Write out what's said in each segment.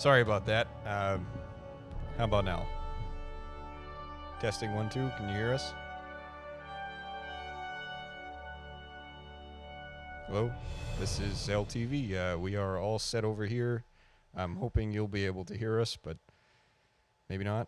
Sorry about that. How about now? Testing 1 2. Can you hear us? Hello. This is LTV. We are all set over here. I'm hoping you'll be able to hear us, but maybe not.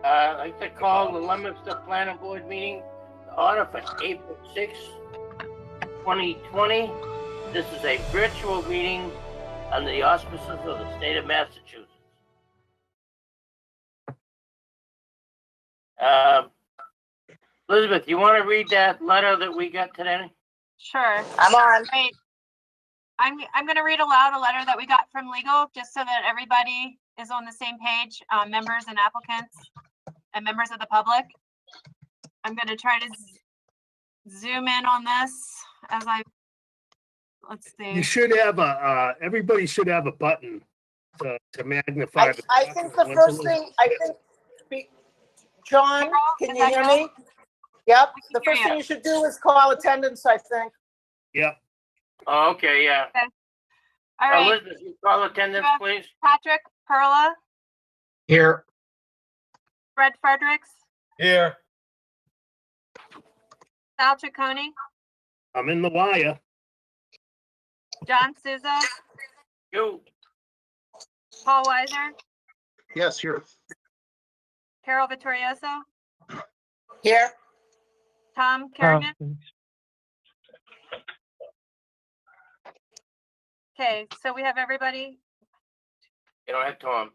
I'd like to call the Leominster Planning Board meeting to order for April 6, 2020. This is a virtual meeting under the auspices of the state of Massachusetts. Elizabeth, you want to read that letter that we got today? Sure. I'm on. Right. I'm going to read aloud a letter that we got from legal, just so that everybody is on the same page, members and applicants and members of the public. I'm going to try to zoom in on this as let's see. You should have everybody should have a button to magnify. I think the first thing, John, can you hear me? Yep, the first thing you should do is call attendance, I think. Yep. Oh, okay, yeah. Okay. All right. Elizabeth, you call attendance, please. Patrick Perla. Here. Fred Fredericks. Here. Sal Ciccone. I'm in the wire. John Souza. You. Paul Weiser. Yes, here. Carol Vittorioso. Here. Tom Kerrigan. Okay, so we have everybody. You don't have Tom.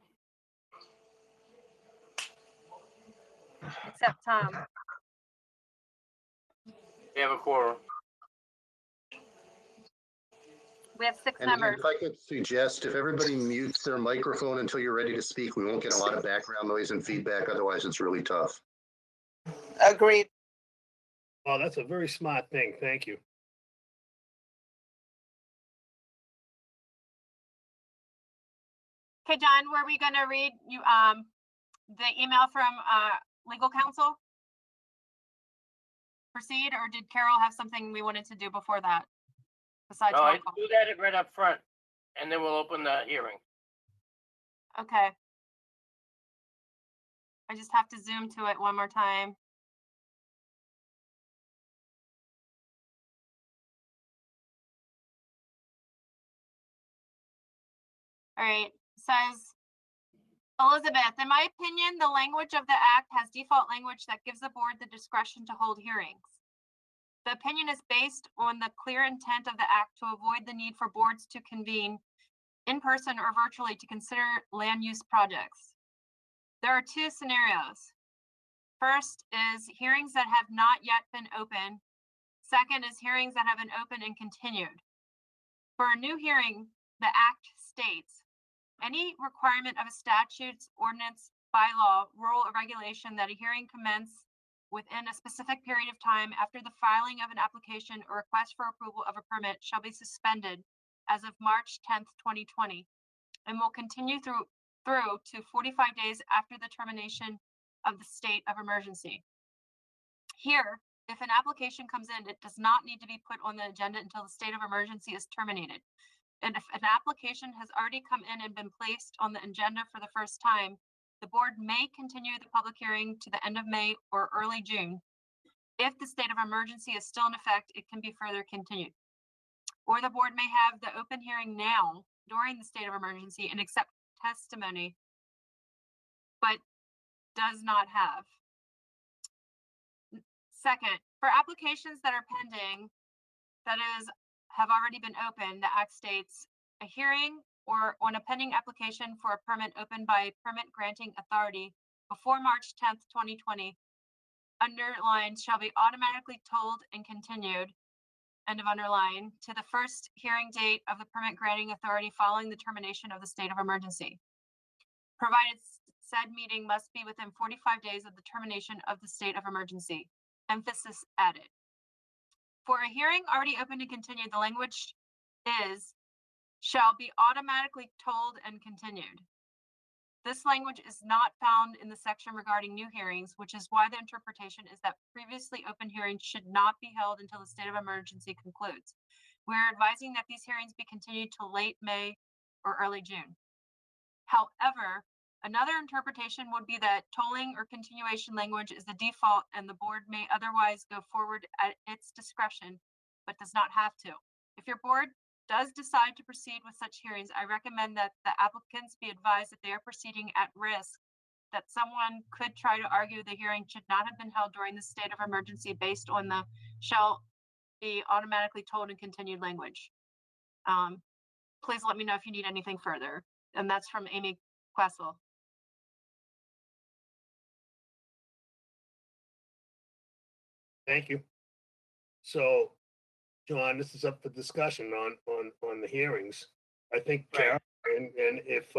Except Tom. We have a quorum. We have 6 And members. if I could suggest, if everybody mutes their microphone until you're ready to speak, we won't get a lot of background noise and feedback. Otherwise, it's really tough. Agreed. Oh, that's a very smart thing. Thank you. Okay, John, were we going to read you the email from legal counsel? Proceed, or did Carol have something we wanted to do before that? Besides No, roll I call? do that right up front, and then we'll open the hearing. Okay. I just have to zoom to it one more time. All right, says, Elizabeth, in my opinion, the language of the act has default language that gives the board the discretion to hold hearings. The opinion is based on the clear intent of the act to avoid the need for boards to convene in person or virtually to consider land use projects. There are 2 scenarios. First is hearings that have not yet been open. Second is hearings that have been open and continued. For a new hearing, the act states, any requirement of a statute, ordinance, bylaw, rule, or regulation that a hearing commence within a specific period of time after the filing of an application or request for approval of a permit shall be suspended as of March 10th, 2020, and will continue through to 45 days after the termination of the state of emergency. Here, if an application comes in, it does not need to be put on the agenda until the state of emergency is terminated. And if an application has already come in and been placed on the agenda for the first time, the board may continue the public hearing to the end of May or early June. If the state of emergency is still in effect, it can be further continued. Or the board may have the open hearing now during the state of emergency and accept testimony, but does not have. Second, for applications that are pending, that is, have already been opened, the act states a hearing or on a pending application for a permit opened by a permit granting authority before March 10th, 2020, underlined shall be automatically told and continued, end of underline, to the first hearing date of the permit granting authority following the termination of the state of emergency. Provided said meeting must be within 45 days of the termination of the state of emergency. Emphasis added. For a hearing already open and continued, the language is, shall be automatically told and continued. This language is not found in the section regarding new hearings, which is why the interpretation is that previously open hearings should not be held until the state of emergency concludes. We are advising that these hearings be continued till late May or early June. However, another interpretation would be that tolling or continuation language is the default and the board may otherwise go forward at its discretion, but does not have to. If your board does decide to proceed with such hearings, I recommend that the applicants be advised that they are proceeding at risk that someone could try to argue the hearing should not have been held during the state of emergency based on the shall be automatically told and continued language. Please let me know if you need anything further. And that's from Amy Questle. Thank you. So, John, this is up for discussion on the hearings. I think, Right. and if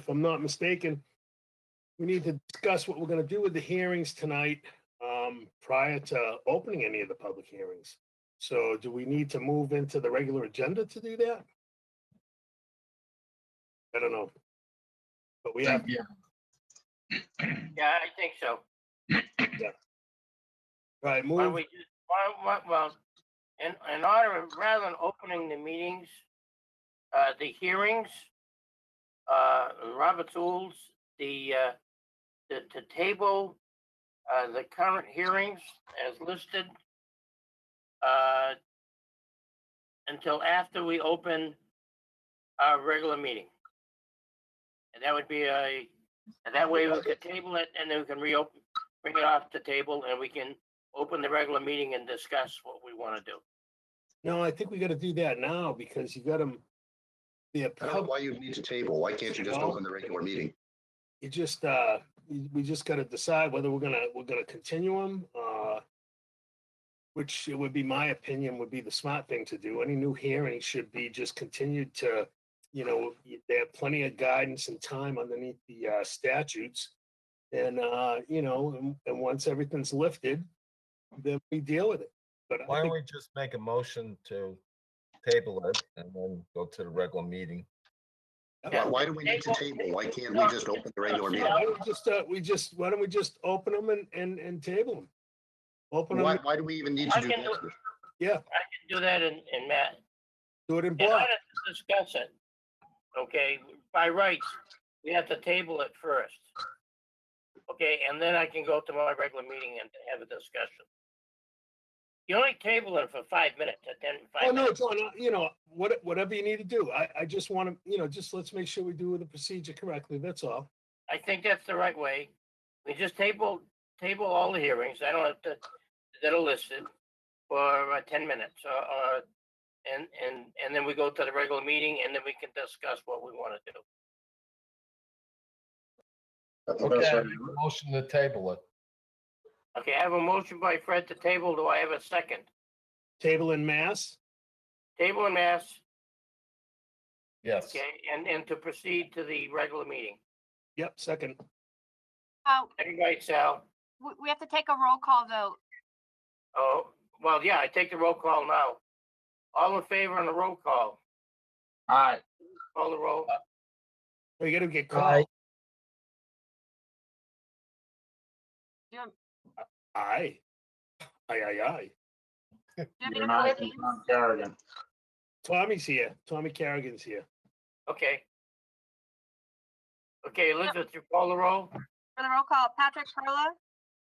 I'm not mistaken, we need to discuss what we're gonna do with the hearings tonight, prior to opening any of the public hearings. So do we need to move into the regular agenda to do that? I don't know. But we have, Yeah, I think so. right, Why don't move, we just, well, in order, of rather than opening the meetings, the hearings, Robert's rules, to table, the current hearings as listed, until after we open our regular meeting. And that would be and that way we could table it and then we can reopen, bring it off the table and we can open the regular meeting and discuss what we want to do. no, I think we gotta do that now because you got them. The I don't know why you need to table. Why can't you just No. open the regular meeting? you just, we just gotta decide whether we're gonna continue them, which it would be my opinion would be the smart thing to do. Any new hearing should be just continued to, they have plenty of guidance and time underneath the statutes. And, and once everything's lifted, then we deal with it. But I Why don't think, we just make a motion to table it and then go to the regular meeting? Why do we need to table? Why can't we just open the regular meeting? why don't we just open them and table them? Open them, Why do we even need to do I can that? yeah, I can do that in Matt. do it in In block. order to discuss it, okay, by rights, we have to table it first. Okay, and then I can go to my regular meeting and have a discussion. You only table it for 5 minutes, Oh, no, minutes. John, whatever you need to do. I just want to, just let's make sure we do the procedure correctly. That's all. I think that's the right way. We just table all the hearings. I don't have to, that are listed for 10 minutes, and then we go to the regular meeting, and then we can discuss what we want to do. That's the best Okay, way I to make do it. a motion to table it. Okay, I have a motion by Fred to table. Do I have a second? Table in mass. Table and mass, Yes. okay, and to proceed to the regular meeting. Yep, second. Oh, Everybody, Sal? we have to take a roll call vote. Oh, well, yeah, I take the roll call now. All in favor on the roll call? Aye. Call the roll. We gotta get Aye. called. Do you, Aye. Aye. do you want me to call names? Tommy's here. Tommy Carrigan's here. Okay. Okay, Elizabeth, you call the roll? For the roll call, Patrick Perla,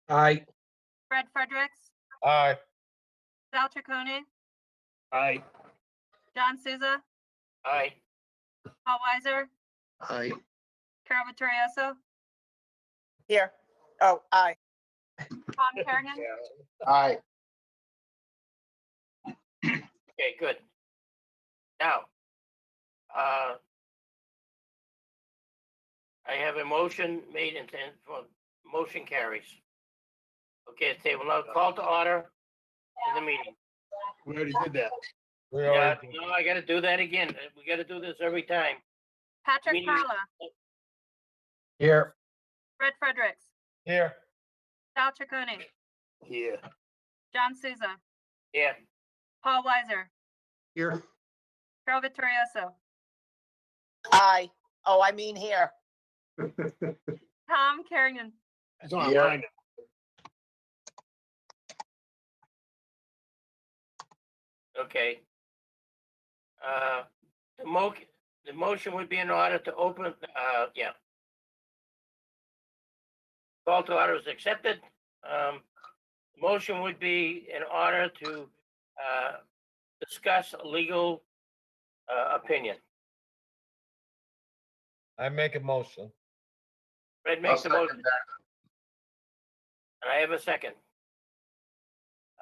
Aye. Fred Fredericks, Aye. Sal Chaconi, Aye. John Souza, Aye. Paul Weiser, Aye. Carol Vittorioso, Here. Oh, aye. Tom Kerrigan. Aye. Okay, good. Now, I have a motion made and motion carries. Okay, table now call to order in the meeting. We already did that. We Yeah, already, no, I gotta do that again. We gotta do this every time. Patrick Meeting- Perla, here. Fred Fredericks, Here. Sal Chaconi, Here. John Souza, Yeah, Paul Weiser, Here. Carol Vittorioso, Aye. Oh, I mean here. Tom Kerrigan. He's online. okay. The motion would be in order to open, yeah. Call to order is accepted. Motion would be in order to, discuss legal, opinion. I make a motion. Fred I'll makes the second motion. And I have a second.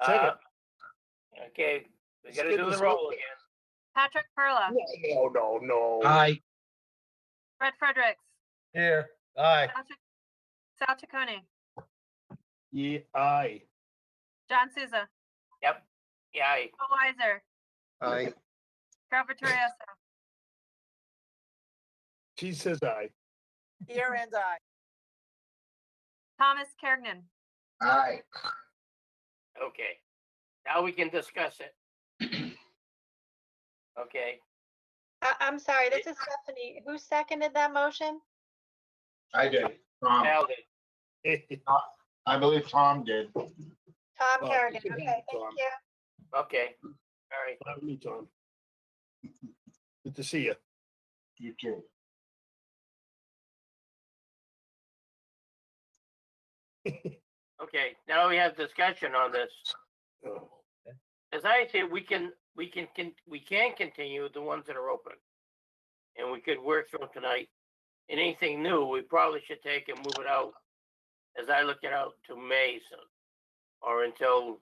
Second. Okay, we gotta Skip do the this roll over. again. Patrick Perla, No. Aye. Fred Fredericks, Here, aye. Sal Chaconi, Yeah, aye. John Souza, Yep. Yeah, Bill Weiser, Aye. Carol Vittorioso, She says aye. Here and I. Thomas Kergnen, Aye. okay. Now we can discuss it. Okay, I'm sorry, this is Stephanie. Who seconded that motion? I did. Tom, Al did. I believe Tom did. Tom Oh, Kerrigan. you can Okay, have it, thank Tom. you. Okay, all right. Fine with me, Tom. Good to see you. You too. Okay, now we have discussion on this. Oh, As I say, we can continue the ones that are open. And we could work through them tonight. And anything new, we probably should take and move it out, as I look it out, to May, so, or until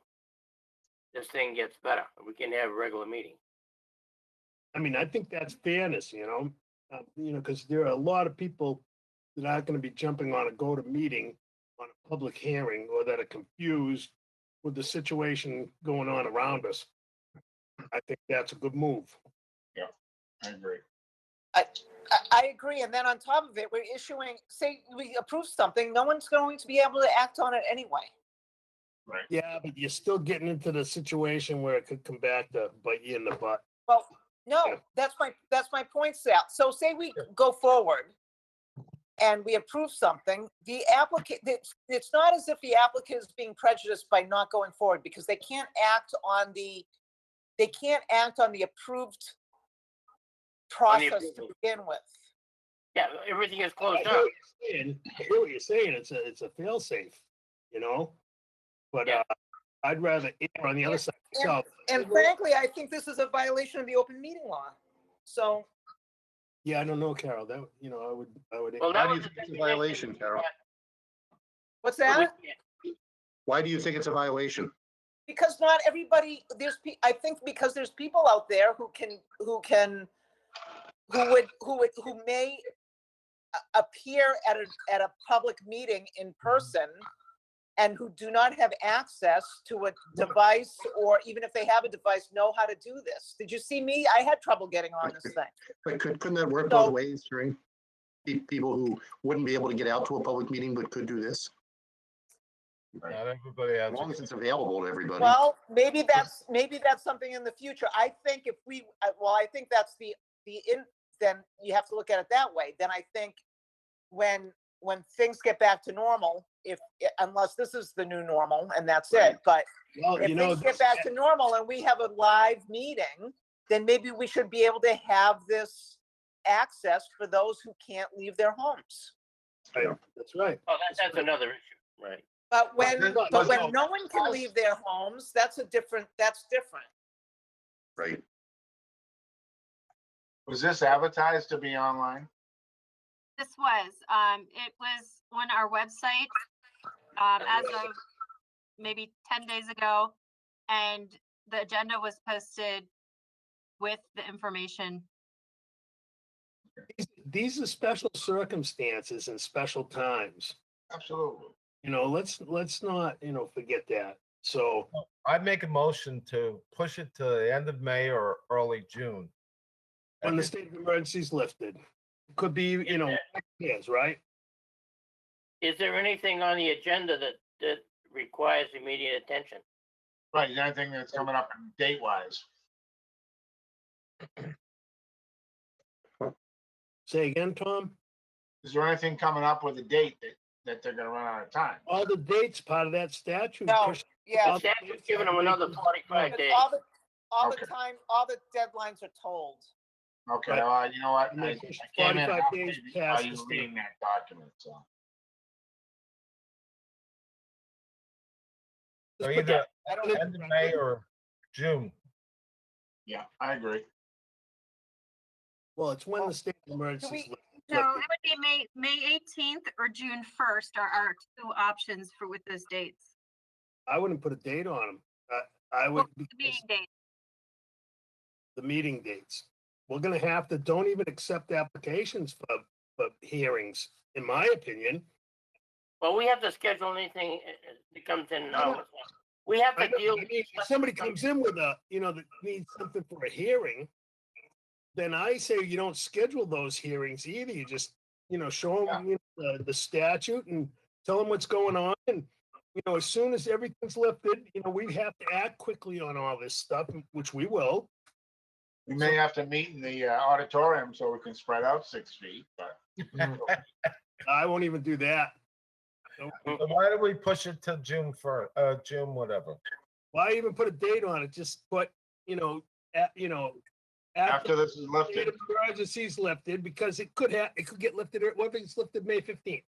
this thing gets better, we can have a regular meeting. I mean, I think that's fairness, because there are a lot of people that aren't going to be jumping on a go to meeting on a public hearing or that are confused with the situation going on around us. I think that's a good move. I agree. I agree. And then on top of it, we're issuing, say we approve something, no one's going to be able to act on it anyway. Right. Yeah, but you're still getting into the situation where it could come back to bite you in the butt. Well, no, Yeah. that's my point, Sal. So say we go forward and we approve something, the applicant, it's not as if the applicant is being prejudiced by not going forward because they can't act on the approved process to approval. begin with. Yeah, everything is I closed hear down. what you're saying. I hear what you're saying. It's a fail safe, But Yeah. I'd rather err on the other side myself. And frankly, I think this is a violation of the open meeting law. So, Yeah, I don't know, Carol. That I would. Well, Why that do was you the think it's a stipulation violation, we Carol? had. what's Well, that? Why do you think it's a violation? Because not everybody, I think because there's people out there who may appear at a public meeting in person and who do not have access to a device, or even if they have a device, know how to do this. Did you see me? I had trouble getting on this thing. But couldn't that work So- both ways, Terry? People who wouldn't be able to get out to a public meeting but could do this? Not everybody has. As long as it's available to everybody. Well, maybe that's something in the future. I think I think that's then you have to look at it that way. Then I think when things get back to normal, unless this is the new normal and that's it, but Well, if things get back to normal and we have a live meeting, then maybe we should be able to have this access for those who can't leave their homes. that's right. Oh, that's another issue, right? But when Well, no one can leave their homes, that's different. Right. Was this advertised to be online? this was, it was on our website, as of maybe 10 days ago. And the agenda was posted with the information. These are special circumstances and special times. Absolutely. Let's not, forget that. So, I'd make a motion to push it to the end of May or early June. when the state of emergency is lifted, could be, years, right? Is there anything on the agenda that requires immediate attention? Right, is there anything that's coming up date wise? Say again, Tom? Is there anything coming up with a date that they're gonna run out of time? All the dates part of that statute. No, push- yeah. The statute's giving them another 45 But days. all the Okay. time, all the deadlines are told. Okay, Right. you know what? And I they push came in 45 half days maybe past while the you were state. reading that document, so. So either I don't. end of May or June. Yeah, I agree. Well, it's when the state of Do emergency is we, lifted. So it would be May 18th or June 1st are our two options for with those dates. I wouldn't put a date on them. I would, Well, the because meeting date. the meeting dates. We're gonna have to, don't even accept applications for hearings, in my opinion. Well, we have to schedule anything that comes in. We have I to know, deal. I mean, if somebody comes in with a, that needs something for a hearing, then I say you don't schedule those hearings either. You just, show them the statute and tell them what's going on. And, as soon as everything's lifted, we have to act quickly on all this stuff, which we will. We may have to meet in the auditorium so we can spread out 6 feet, but. I won't even do that. So why don't we push it to June June whatever? Why even put a date on it? Just put, After this is state lifted. of emergency's lifted, because it could get lifted. What if it's lifted May 15th?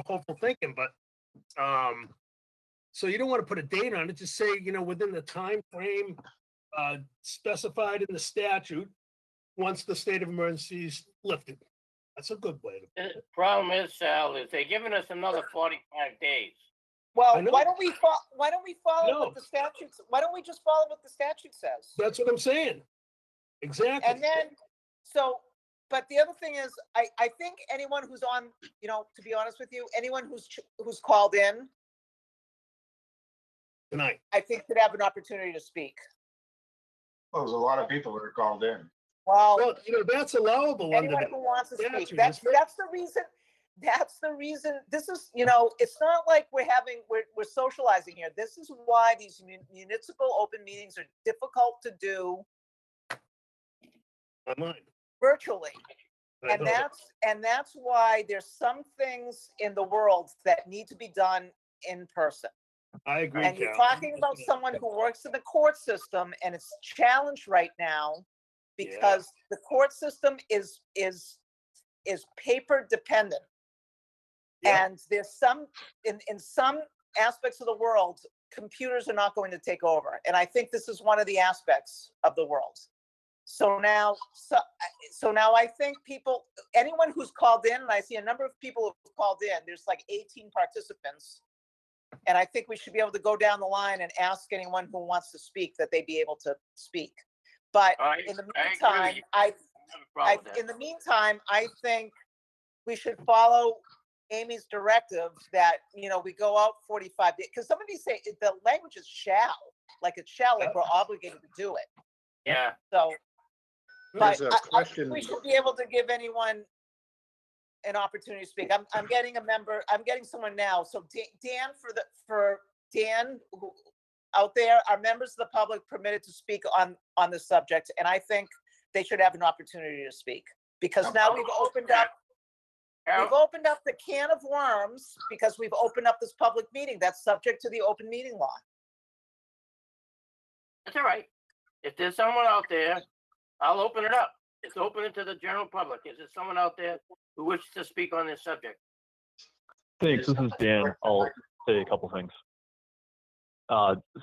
Hopeful thinking, but so you don't want to put a date on it. Just say, within the time frame specified in the statute, once the state of emergency is lifted. That's a good way to. The problem is, Sal, is they're giving us another 45 days. Well, I know. why don't we follow No. what the statutes, why don't we just follow what the statute says? That's what I'm saying. Exactly. And then, but the other thing is, I think anyone who's on, to be honest with you, anyone who's called in, Tonight. I think could have an opportunity to speak. Well, there's a lot of people that are called in. Well, Well, that's allowable under anyone the who wants to speak, statute, that's isn't it? the reason, this is, it's not like we're socializing here. This is why these municipal open meetings are difficult to do Online. virtually. I And know. that's why there's some things in the world that need to be done in person. I agree. And you're Cal. talking about someone who works in the court system, and it's challenged right now because the court system is paper dependent. Yeah. And there's some, in some aspects of the world, computers are not going to take over. And I think this is one of the aspects of the world. So now I think anyone who's called in, and I see a number of people who've called in, there's like 18 participants. And I think we should be able to go down the line and ask anyone who wants to speak that they be able to speak. But in the meantime, I think we should follow Amy's directive that, we go out 45 days. Because some of these say the language is shall, like we're obligated to do it. Yeah. So, but There's a I think question. we should be able to give anyone an opportunity to speak. I'm getting someone now. So Dan, for Dan who, out there, are members of the public permitted to speak on the subject? And I think they should have an opportunity to speak, because now we've opened up the can of worms, because we've opened up this public meeting that's subject to the open meeting law. That's all right. If there's someone out there, I'll open it up. It's open to the general public. Is there someone out there who wishes to speak on this subject? Thanks. This is Dan. I'll say a couple things.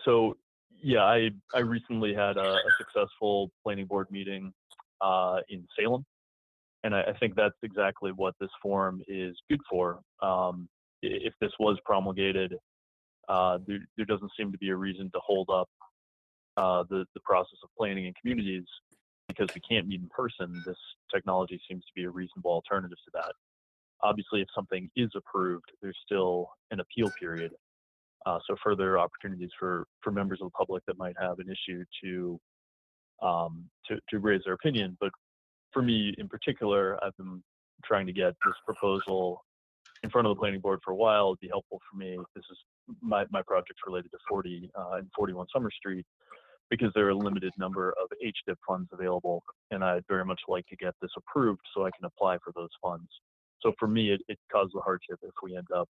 So yeah, I recently had a successful planning board meeting in Salem, and I think that's exactly what this forum is good for. If this was promulgated, there doesn't seem to be a reason to hold up the process of planning in communities because we can't meet in person. This technology seems to be a reasonable alternative to that. Obviously, if something is approved, there's still an appeal period. So further opportunities for members of the public that might have an issue to raise their opinion. But for me in particular, I've been trying to get this proposal in front of the planning board for a while. It'd be helpful for me. This is my project's related to 40 and 41 Summer Street, because there are a limited number of HDIP funds available, and I'd very much like to get this approved so I can apply for those funds. So for me, it causes a hardship if we end up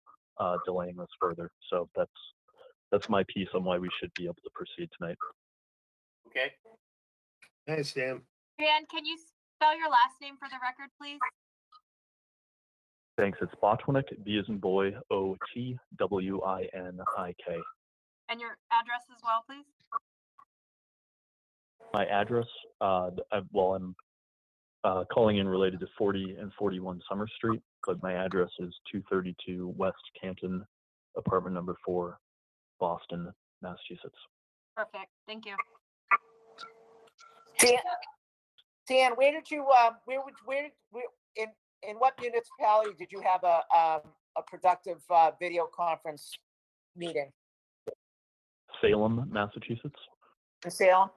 delaying this further. So that's my piece on why we should be able to proceed tonight. Okay. Thanks, Dan. Dan, can you spell your last name for the record, please? Thanks. It's Botwinick, B as in boy, Otwinik. And your address as well, please? My address, I'm calling in related to 40 and 41 Summer Street, but my address is 232 West Canton, apartment number 4, Boston, Massachusetts. Perfect. Thank you. Dan, where did you, in what municipality did you have a productive video conference meeting? Salem, Massachusetts. In Salem?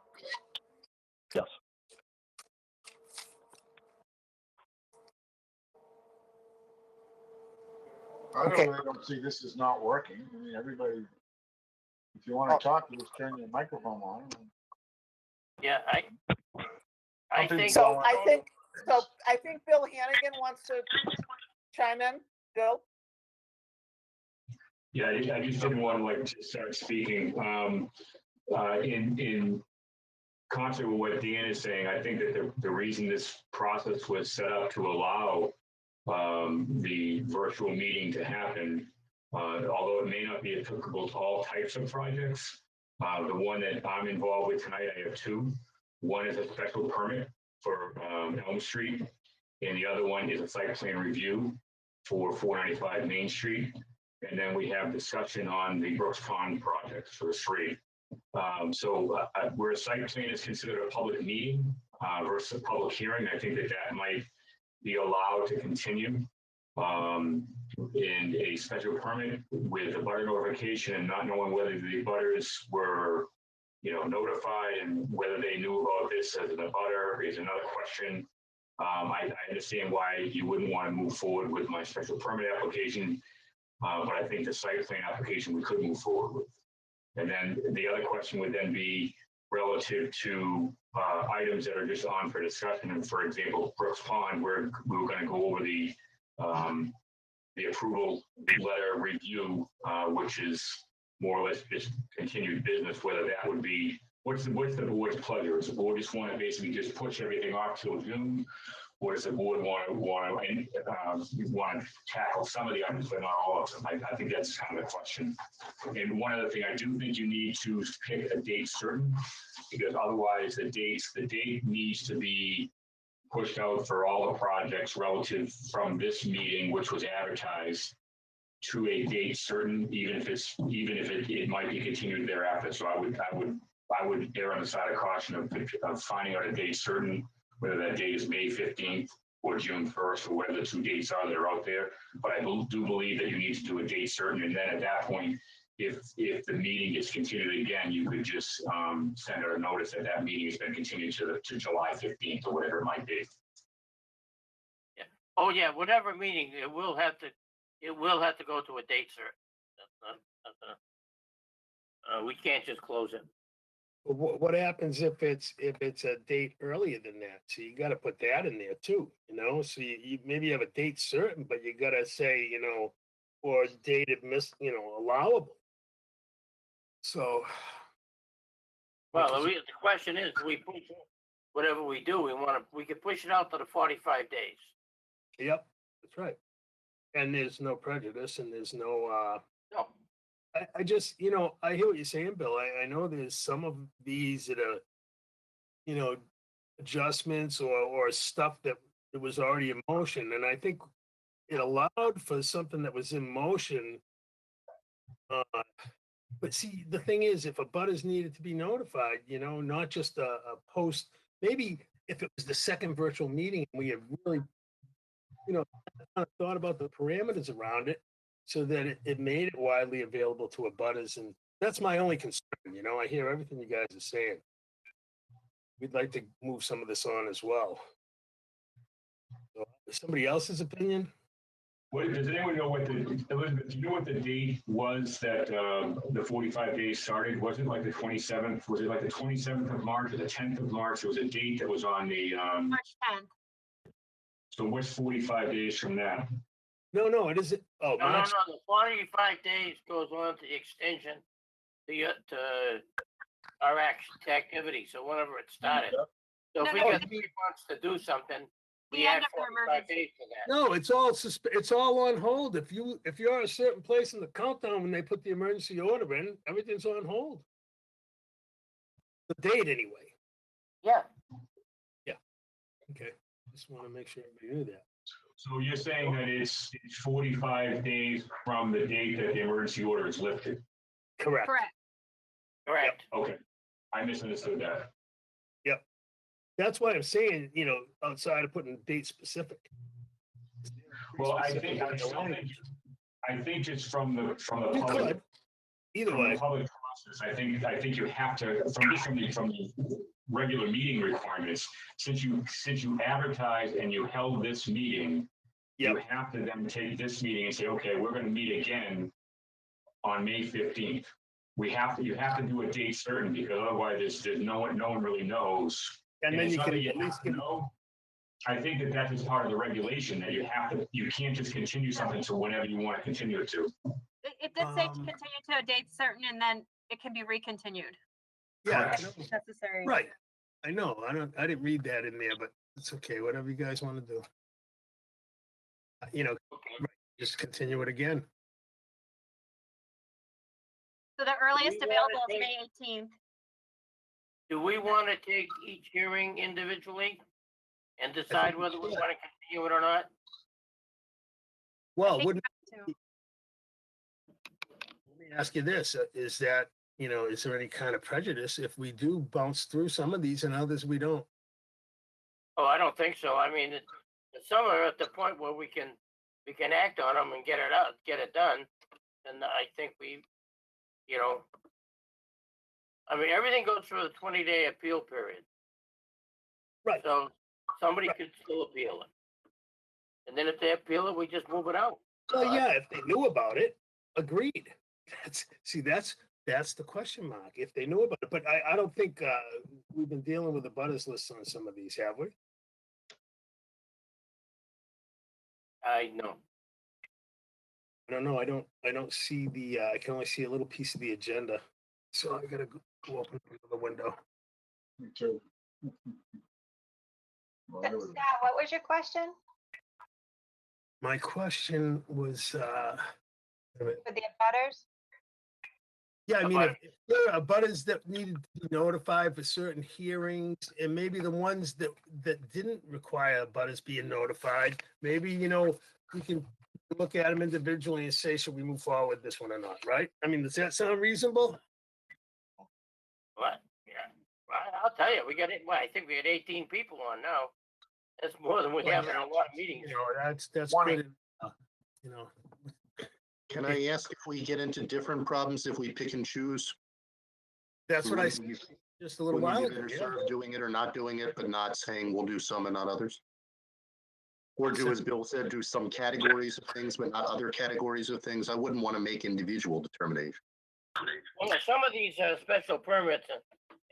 Yes. I Okay. really don't see this is not working. I mean, everybody, if you want to talk, you just turn your microphone on. Yeah, I think. So I think Bill Hannigan wants to chime in. Bill? Yeah, I just didn't want to like start speaking. In concert with what Dan is saying, I think that the reason this process was set up to allow the virtual meeting to happen, although it may not be applicable to all types of projects, the one that I'm involved with tonight, I have two. One is a special permit for Elm Street, and the other one is a site plan review for 495 Main Street. And then we have discussion on the Brooks Pond project for the street. Where a site plan is considered a public meeting versus a public hearing, I think that might be allowed to continue. In a special permit with a butter notification and not knowing whether the butters were, notified and whether they knew about this as an abutter is another question. I understand why you wouldn't want to move forward with my special permit application, but I think the site plan application we could move forward with. And then the other question would then be relative to items that are just on for discussion. And for example, Brooks Pond, where we were going to go over the approval letter review, which is more or less just continued business, whether that would be, what's the board's pleasure? Does the board just want to basically just push everything off till June? Or does the board want to tackle some of the items, but not all of them? I think that's kind of the question. And one other thing, I do think you need to pick a date certain, because otherwise the date needs to be pushed out for all the projects relative from this meeting, which was advertised, to a date certain, even if it might be continued thereafter. So I would err on the side of caution of finding out a date certain, whether that date is May 15th or June 1st, or whatever the two dates are that are out there. But I do believe that you need to do a date certain, and then at that point, if the meeting gets continued again, you could just send out a notice that that meeting has been continued to July 15th or whatever it might be. Yeah. Oh yeah, whatever meeting, it will have to go to a date certain. We can't just close it. What happens if it's a date earlier than that? So you got to put that in there too, So you maybe have a date certain, but you got to say, or dated allowable. So. Well, the question is, we push it, whatever we do, we could push it out to the 45 days. Yep, that's right. And there's no prejudice, and there's no. No. I just, I hear what you're saying, Bill. I know there's some of these that are, adjustments or stuff that was already in motion. And I think it allowed for something that was in motion. But see, the thing is, if a butters needed to be notified, not just a post, maybe if it was the second virtual meeting, we have really, thought about the parameters around it, so that it made it widely available to abutters. And that's my only concern. I hear everything you guys are saying. We'd like to move some of this on as well. So, somebody else's opinion? Does anyone know Elizabeth, do you know what the date was that the 45 days started? Was it like the 27th? Was it like the 27th of March or the 10th of March? It was a date that was on the. March 10th. So what's 45 days from that? No, it isn't. Oh, No, March. the 45 days goes on to the extension to our activity. So whenever it started. So if we got 3 months to do something, we The had end of your 45 emergency. days for that. No, it's all on hold. If you're at a certain place in the countdown when they put the emergency order in, everything's on hold. The date anyway. Yeah. Okay. Just want to make sure everybody knew that. So you're saying that it's 45 days from the date that the emergency order is lifted? Correct. Correct. Correct. Okay, I misunderstood that. Yep. That's why I'm saying, you know, outside of putting date specific. Well, I think just from the You public, could, either from the way. public process, I think you have to, from the regular meeting requirements, since you advertised and you held this meeting, you have to then take this meeting and say, okay, we're gonna meet again on May 15th. You have to do a date certain, because otherwise there's no one really knows. And then it's you not can that you at least have to get, know. I think that is part of the regulation, that you can't just continue something to whenever you want to continue it to. It did say to continue to a date certain, and then it can be recontinued. yeah, Correct. if necessary. right. I know, I didn't read that in there, but it's okay, whatever you guys want to do. You know, right, just continue it again. So the earliest We available wanna is May 18th. Do we want to take each hearing individually and decide we whether we should. want to continue it or not? Well, think wouldn't, so. let me ask you this, is that, you know, is there any kind of prejudice if we do bounce through some of these and others we don't? Oh, I don't think so. I mean, some are at the point where we can act on them and get it done. And I think you know, I mean, everything goes through a 20-day appeal period. Right. So somebody could still appeal it. And then if they appeal it, we just move it out. Well, yeah, if they knew about it, agreed. That's the question mark, if they knew about it. But I don't think we've been dealing with the butters list on some of these, have we? I know. I don't know. I don't see the, I can only see a little piece of the agenda. So I gotta go open the window. Me too. Well, there we go. Scott, what was your question My question was, wait a minute. for the abutters? Yeah, I mean, if there are butters that needed to be notified for certain hearings, and maybe the ones that didn't require butters being notified, maybe, you know, we can look at them individually and say, should we move forward with this one or not, right? I mean, does that sound reasonable? What? Yeah. Well, I'll tell you, we got it. Well, I think we had 18 people on now. That's more than we Well, have in yeah. a lot of meetings. You know, that's Morning. good. You know, Can I ask if we get into different problems if we pick and choose? that's what I Wouldn't said you- just a little wouldn't while you be ago. better Yeah. served doing it or not doing it, but not saying we'll do some and not others? Or do, as Bill said, do some categories of things, but not other categories of things? I wouldn't want to make individual determination. Well, some of these special permits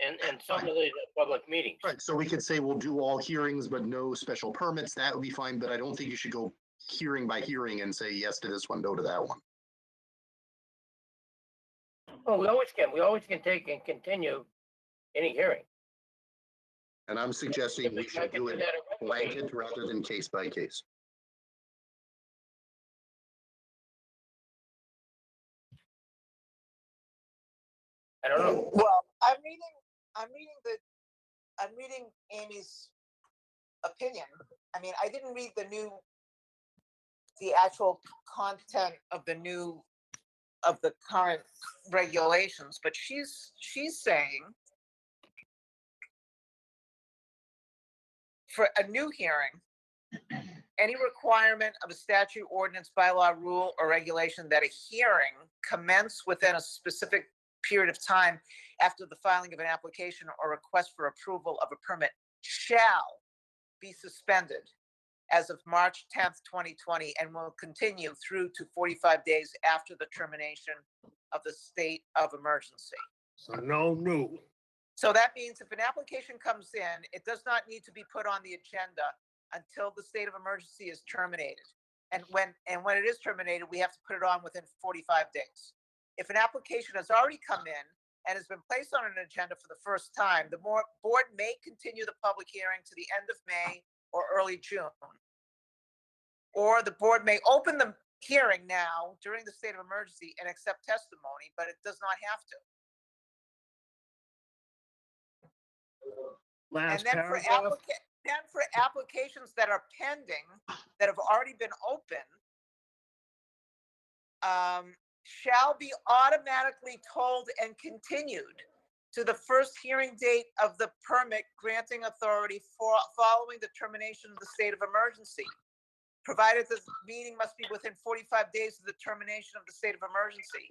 and some of these are public meetings. Right, so we could say we'll do all hearings, but no special permits. That would be fine, but I don't think you should go hearing by hearing and say yes to this one, no to that one. Oh, we always can. We always can take and continue any hearing. And I'm suggesting we should do it blanket rather than case by case. I don't know. Well, I'm reading Amy's opinion. I mean, I didn't read the actual content of the current regulations, but she's saying for a new hearing, any requirement of a statute, ordinance, bylaw, rule, or regulation that a hearing commence within a specific period of time after the filing of an application or request for approval of a permit shall be suspended as of March 10th, 2020, and will continue through to 45 days after the termination of the state of emergency. So no new. So that means if an application comes in, it does not need to be put on the agenda until the state of emergency is terminated. And when it is terminated, we have to put it on within 45 days. If an application has already come in and has been placed on an agenda for the first time, the board may continue the public hearing to the end of May or early June. Or the board may open the hearing now during the state of emergency and accept testimony, but it does not have to. Last And then for paragraph. then for applications that are pending, that have already been opened, shall be automatically told and continued to the first hearing date of the permit granting authority following the termination of the state of emergency, provided the meeting must be within 45 days of the termination of the state of emergency.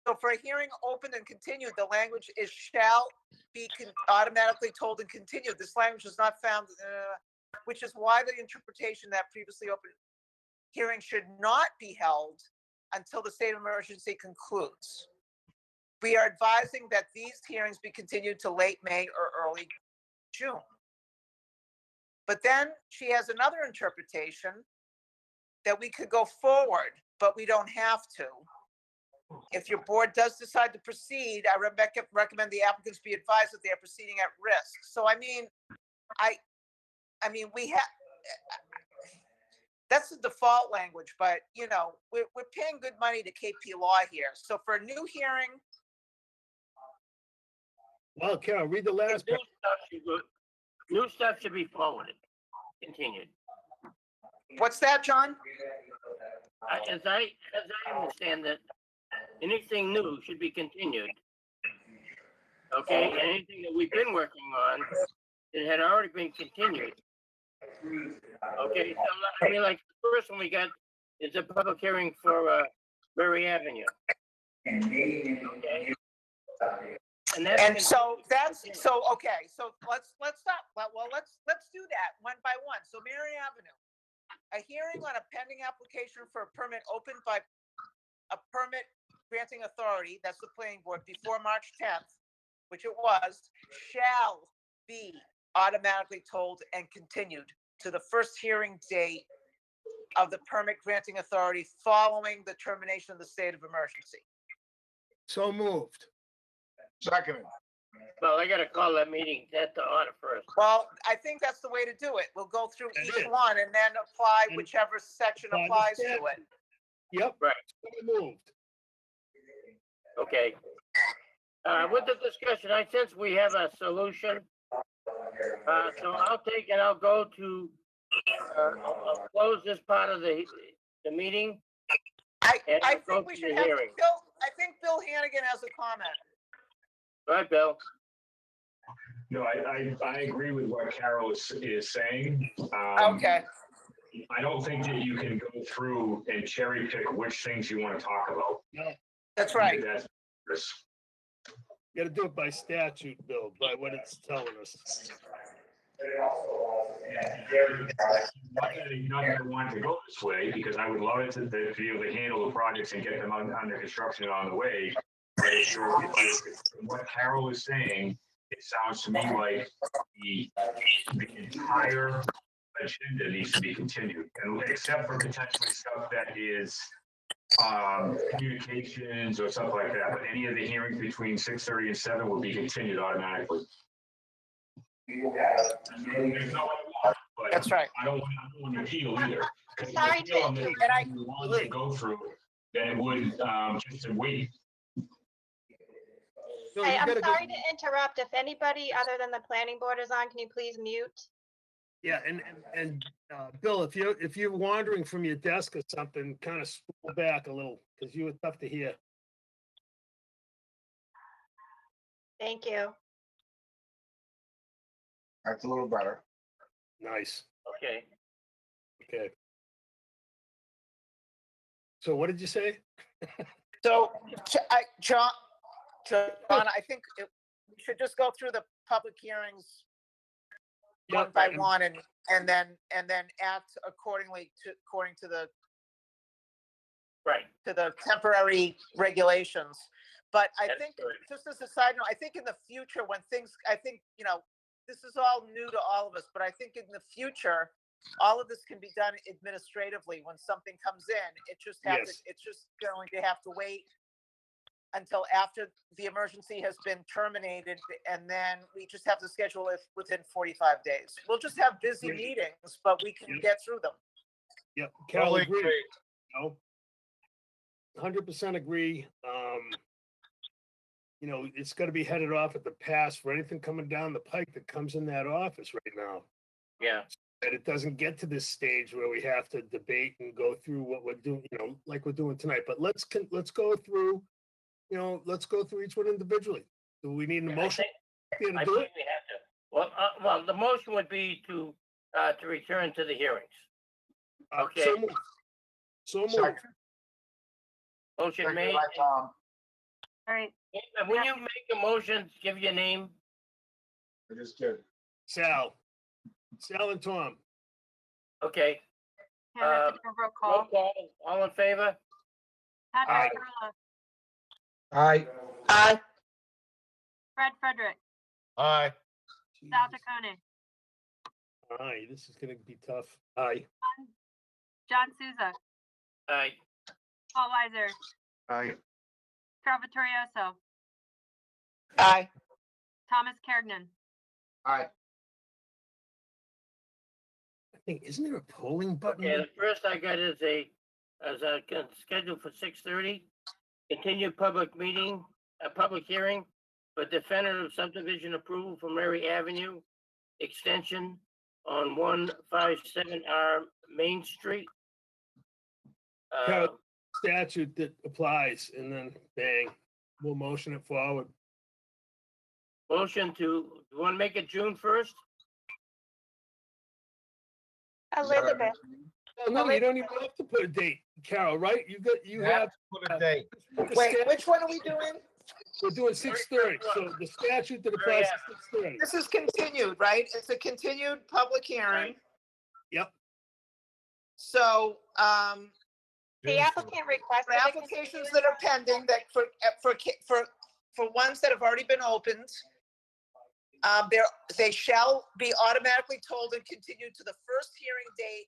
So for a hearing opened and continued, the language is shall be automatically told and continued. This language is not found, which is why the interpretation that previously open hearing should not be held until the state of emergency concludes. We are advising that these hearings be continued to late May or early June. But then she has another interpretation that we could go forward, but we don't have to. If your board does decide to proceed, I recommend the applicants be advised that they are proceeding at risk. So I mean, we have, that's the default language, but you know, we're paying good money to KP Law here. So for a new hearing, Well, Carol, read the last. New stuff should be forwarded, continued. what's that, John? As I understand it, anything new should be continued. Okay, and anything that we've been working on, it had already been continued. Okay, so I mean, like the first one we got is a public hearing for Murray Avenue. Okay. And so that's okay. So let's stop. Well, let's do that one by one. So Mary Avenue, a hearing on a pending application for a permit opened by a permit granting authority, that's the planning board, before March 10th, which it was, shall be automatically told and continued to the first hearing date of the permit granting authority following the termination of the state of emergency. So moved. Seconded. Well, I gotta call that meeting at the order first. Well, I think that's the way to do it. We'll go through It each is. one and then apply And whichever section apply the applies to statute. it. Yep. Right. So moved. Okay. With the discussion, I sense we have a solution. So I'll take and I'll go to, I'll close this part of the meeting. I Go think we to should the have, hearing. I think Bill Hannigan has a comment. Go ahead, Bill. No, I agree with what Carol is saying. Okay, I don't think that you can go through and cherry pick which things you want to talk about. No, that's right. That's- you gotta do it by statute, Bill, by what it's telling us. Not that I want to go this way, because I would love it to be able to handle the projects and get them under construction on the way. But from what Carol is saying, it sounds to me like the entire agenda needs to be continued, and except for potentially stuff that is communications or something like that. But any of the hearings between 6:30 and 7 will be continued automatically. There's no way to walk, but That's right. I don't want to appeal either. Because if Sorry, you feel on this, and I- you want to go through, then it would just to wait. Bill, Hey, you I'm gotta go- sorry to interrupt. If anybody other than the planning board is on, can you please mute? Yeah, and Bill, if you're wandering from your desk or something, kind of spool back a little, because you were tough to hear. Thank you. That's a little better. Nice. Okay. Okay. So what did you say? So, John, I think we should just go through the public hearings one Yep, by and- one and then act according to the Right. temporary regulations. But I That's think, correct. just as a side note, I think in the future, when things, I think, you know, this is all new to all of us, but I think in the future, all of this can be done administratively when something comes in. It just Yes. it's just going to have to wait until after the emergency has been terminated, and then we just have to schedule it within 45 days. We'll just have busy meetings, but we can Yep. get through them. Yep, Carol Totally agreed. agree. No, 100% agree. You know, it's got to be headed off at the pass for anything coming down the pike that comes in that office right now. Yeah, that it doesn't get to this stage where we have to debate and go through what we're doing, like we're doing tonight. But let's go through, let's go through each one individually. Do we need a I motion think, here to I do believe it? we have to. Well, the motion would be to return to the hearings. Okay. So moved. So moved. Second. Motion Second made. by Tom. All right, And when you make a motion, give your name. I just did. Sal and Tom. Okay, yeah, we have to do a roll roll call. call, all in favor? Patrick Perla, Aye. Aye. Fred Frederick, Aye. Sal Chaconi, Aye, this is gonna be tough. Aye. John Souza, Aye. Paul Weiser, Aye. Carol Vittorioso, Aye. Thomas Kergnen. Aye. I think, isn't there a polling button? Okay, the first I got is scheduled for 6:30. Continued public meeting, a public hearing for definitive subdivision approval for Mary Avenue extension on 157R Main Street. Yeah. Statute that applies, and then bang, we'll motion it forward. Motion to, do you want to make it June 1st? Elizabeth, Oh, no, you don't even have to put a date, Carol, right? You have. Put a date. the Wait, sta- which one are we doing? We're doing 6:30, so the statute that applies to 6:30. This is continued, right? It's a continued public hearing. Yep. So, the applicant requested. for a applications that are pending, that for ones that have already been opened, they shall be automatically told and continued to the first hearing date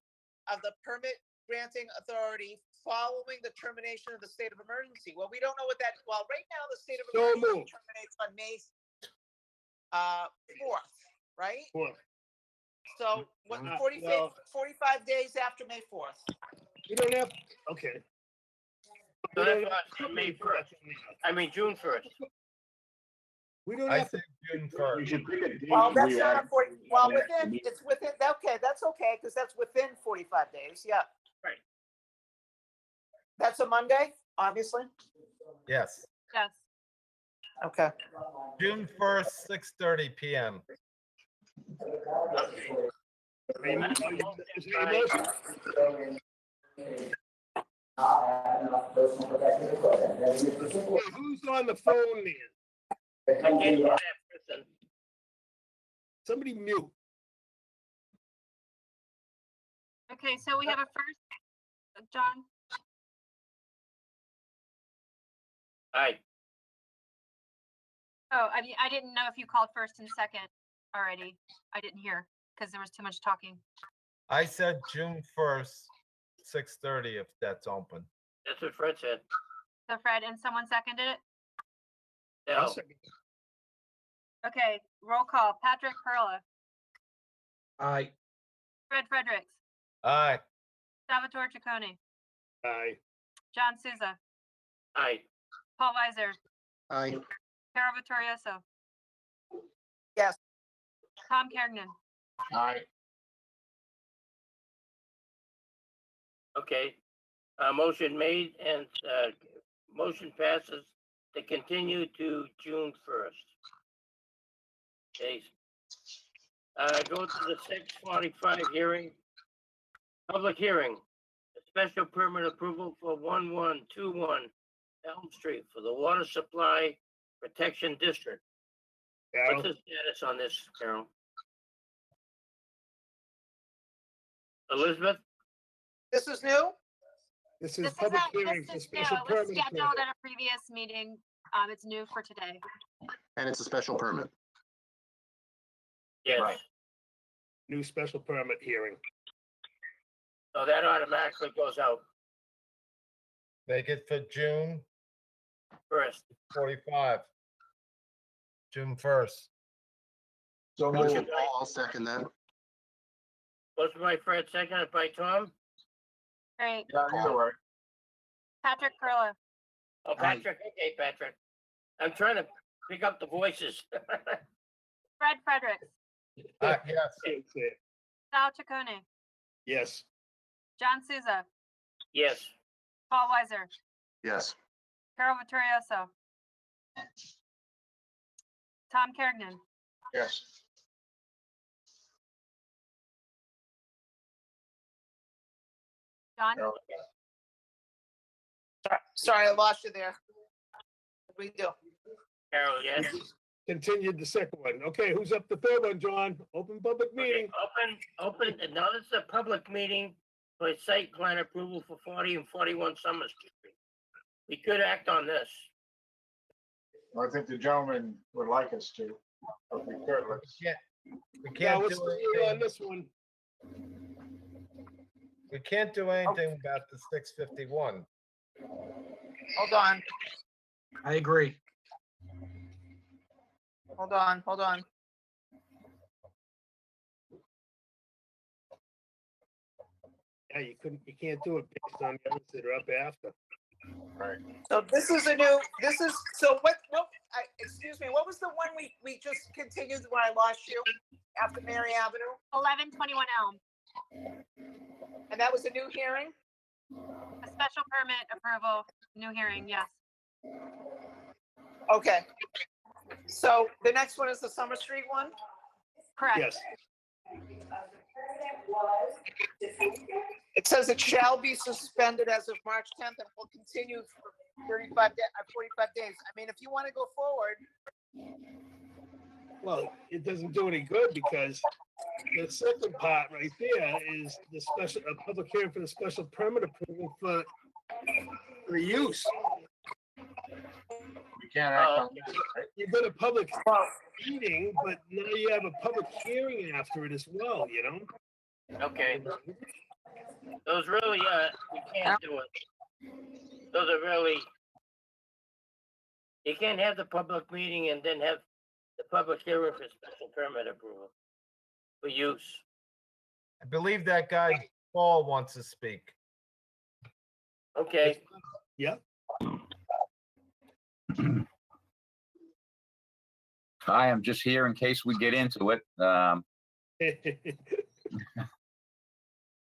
of the permit granting authority following the termination of the state of emergency. Well, we don't know what that, well, right now, the state of So emergency moved. terminates on May 4th, right? Four. So what, Uh, 45 days after May 4th. You don't have, okay. So that's why I said May 1st. I mean, June 1st. We don't I have to, think June We 1st. should pick a date. Well, that's we not have- a 40, well, Yeah, within, we- it's within, okay, that's okay, because that's within 45 days, yeah. Right. That's a Monday, obviously? Yes. Yes, Okay. June 1st, 6:30 PM. Who's on the phone there? I can't do that person. Somebody mute. okay, so we have a first, John, Aye. oh, I mean, I didn't know if you called first and second already. I didn't hear, because there was too much talking. I said June 1st, 6:30 if that's open. That's what Fred said. So Fred, and someone seconded it? No. Okay, roll call, Patrick Perla, Aye. Fred Fredericks, Aye. Salvatore Chaconi, Aye. John Souza, Aye. Paul Weiser, Aye. Carol Vittorioso. Yes. Tom Kergnen. Aye. Okay. Motion made and motion passes to continue to June 1st. Okay. Go to the 6:45 hearing. Public hearing. A special permit approval for 1121 Elm Street for the Water Supply Protection District. Carol, What's the status on this, Carol? Elizabeth? This is new? this This is is public a, hearing, this for is new, special it was permit. scheduled at a previous meeting, it's new for today. And it's a special permit. Yes. Right. New special permit hearing. So that automatically goes out Make it for June first. 45. June 1st. So Motion moved. by, I'll second that. motion by Fred, seconded by Tom. Great, Yeah, either way. Patrick Perla, Oh, Patrick, okay, Patrick. I'm trying to pick up the voices. Fred Fredericks, Yes. Can't say it. Sal Chaconi, Yes. John Souza, Yes. Paul Weiser, Yes. Carol Vittorioso, Tom Kergnen, Yes. John, Carol. Sorry, I lost you there. What do we do? Carol, yes. Continued the second one. Okay, who's up the third one, John? Open public meeting. Okay, open, now this is a public meeting for site plan approval for 40 and 41 Summer Street. We could act on this. I think the gentleman would like us to. If we could, let's. We Yeah, can't what's do the deal on anything, this one? we can't do anything about the 651. Hold on, I agree. hold on, hold on. Yeah, you can't do it based on the others that are up after. Right. So excuse me, what was the one we just continued when I lost you after Mary Avenue? 1121 Elm, And that was a new hearing? a special permit approval, new hearing, yes. Okay. So the next one is the Summer Street one? Correct. Yes. It says it shall be suspended as of March 10th and will continue for 45 days. I mean, if you want to go forward, Well, it doesn't do any good because the second part right there is a public hearing for the special permit approval for the use. We can't act on this, right? You've got a public meeting, but now you have a public hearing after it as well, you know? Okay. Those really, we can't do it. Those are really, you can't have the public meeting and then have the public hearing for special permit approval for use. I believe that guy Paul wants to speak. Okay, Yep. Hi, I'm just here in case we get into it.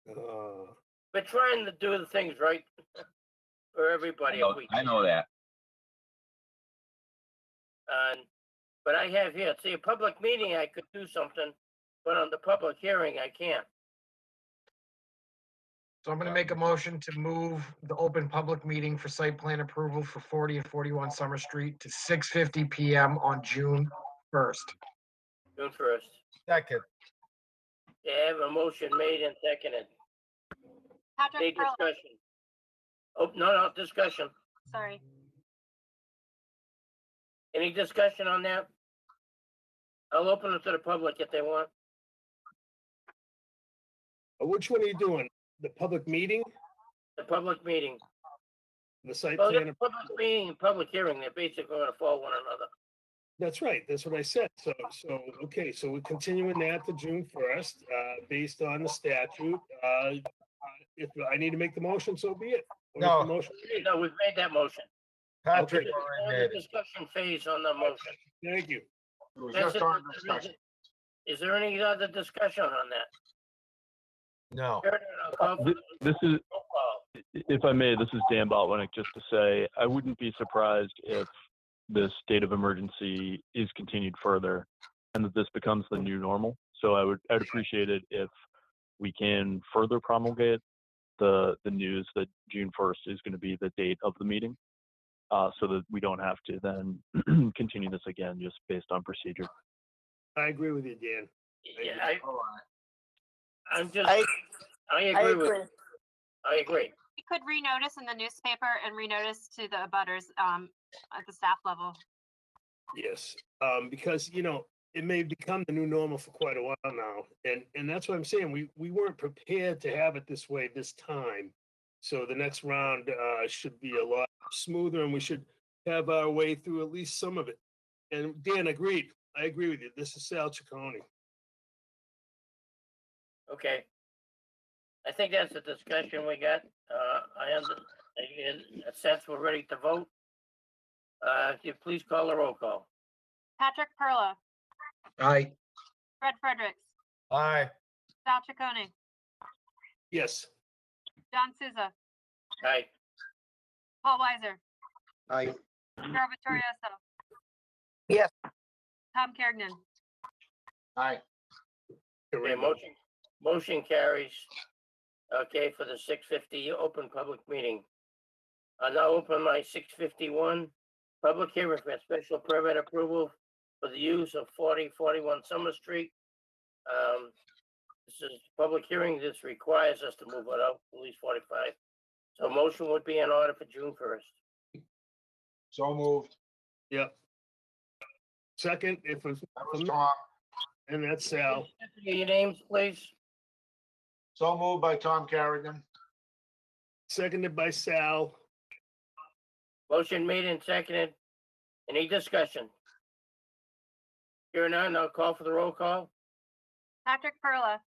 we're trying to do the things right for everybody. if we I can. know that. But I have here, see, a public meeting, I could do something, but on the public hearing, I can't. So I'm gonna make a motion to move the open public meeting for site plan approval for 40 and 41 Summer Street to 6:50 PM on June 1st. June 1st. Second, They have a motion made and seconded. Any Patrick Perla, discussion? Oh, no, discussion. sorry. Any discussion on that? I'll open it to the public if they want. Which one are you doing? The public meeting, The public meeting. the site Well, plan? the public meeting and public hearing, they're basically gonna fall one another. That's right. That's what I said. Okay, so we're continuing that to June 1st, based on the statute. If I need to make the motion, so be it. What is the No. motion? No, we've made that motion. Patrick We're already in made the it. discussion phase on the motion. Thank you. It was That's just it. on discussion. Is there any other discussion on that? No. Hearing none, I'll call for This is, roll call. if I may, this is Dan Botwinick, just to say, I wouldn't be surprised if this state of emergency is continued further and that this becomes the new normal. So I'd appreciate it if we can further promulgate the news that June 1st is going to be the date of the meeting, so that we don't have to then continue this again just based on procedure. I agree with you, Dan. Yeah, I'm just, I I agree with, agree. I agree. You could renotice in the newspaper and renotice to the abutters at the staff level. Yes, because, it may become the new normal for quite a while now. And that's what I'm saying. We weren't prepared to have it this way this time. So the next round should be a lot smoother and we should have our way through at least some of it. And Dan agreed. I agree with you. This is Sal Chaconi. Okay. I think that's the discussion we got. In a sense, we're ready to vote. If you please call the roll call. Patrick Perla, Aye. Fred Fredericks, Aye. Sal Chaconi, Yes. John Souza, Aye. Paul Weiser, Aye. Carol Vittorioso, Yes. Tom Kergnen. Aye. Okay, motion carries. Okay, for the 6:50 open public meeting. I now open my 6:51 public hearing for special permit approval for the use of 4041 Summer Street. This is public hearing. This requires us to move it up at least 45. So motion would be in order for June 1st. So moved. Yep. Second, if it's, That was Tom. and that's Sal. Your names, please. So moved by Tom Kerrigan. Seconded by Sal. Motion made and seconded. Any discussion? Here none, I'll call for the roll call. Patrick Perla,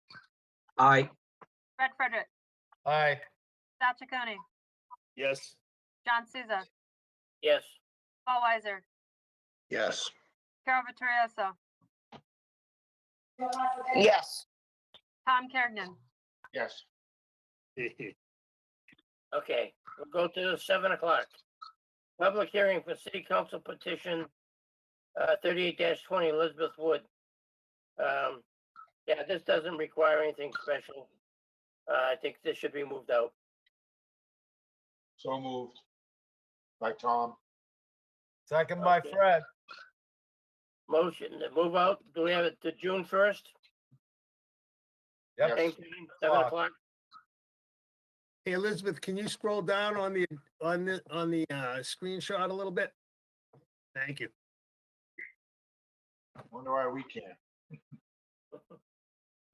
Aye. Fred Frederick, Aye. Sal Chaconi, Yes. John Souza, Yes. Paul Weiser, Yes. Carol Vittorioso, Yes. Tom Kergnen. Yes. Okay, we'll go to 7 o'clock. Public hearing for city council petition 38-20 Elizabeth Wood. Yeah, this doesn't require anything special. I think this should be moved out. So moved by Tom. Second by Okay. Fred. Motion to move out. Do we have it to June 1st? Yep. Same time, 7 o'clock. Hey, Elizabeth, can you scroll down on the screenshot a little bit? Thank you. Wonder why we can't.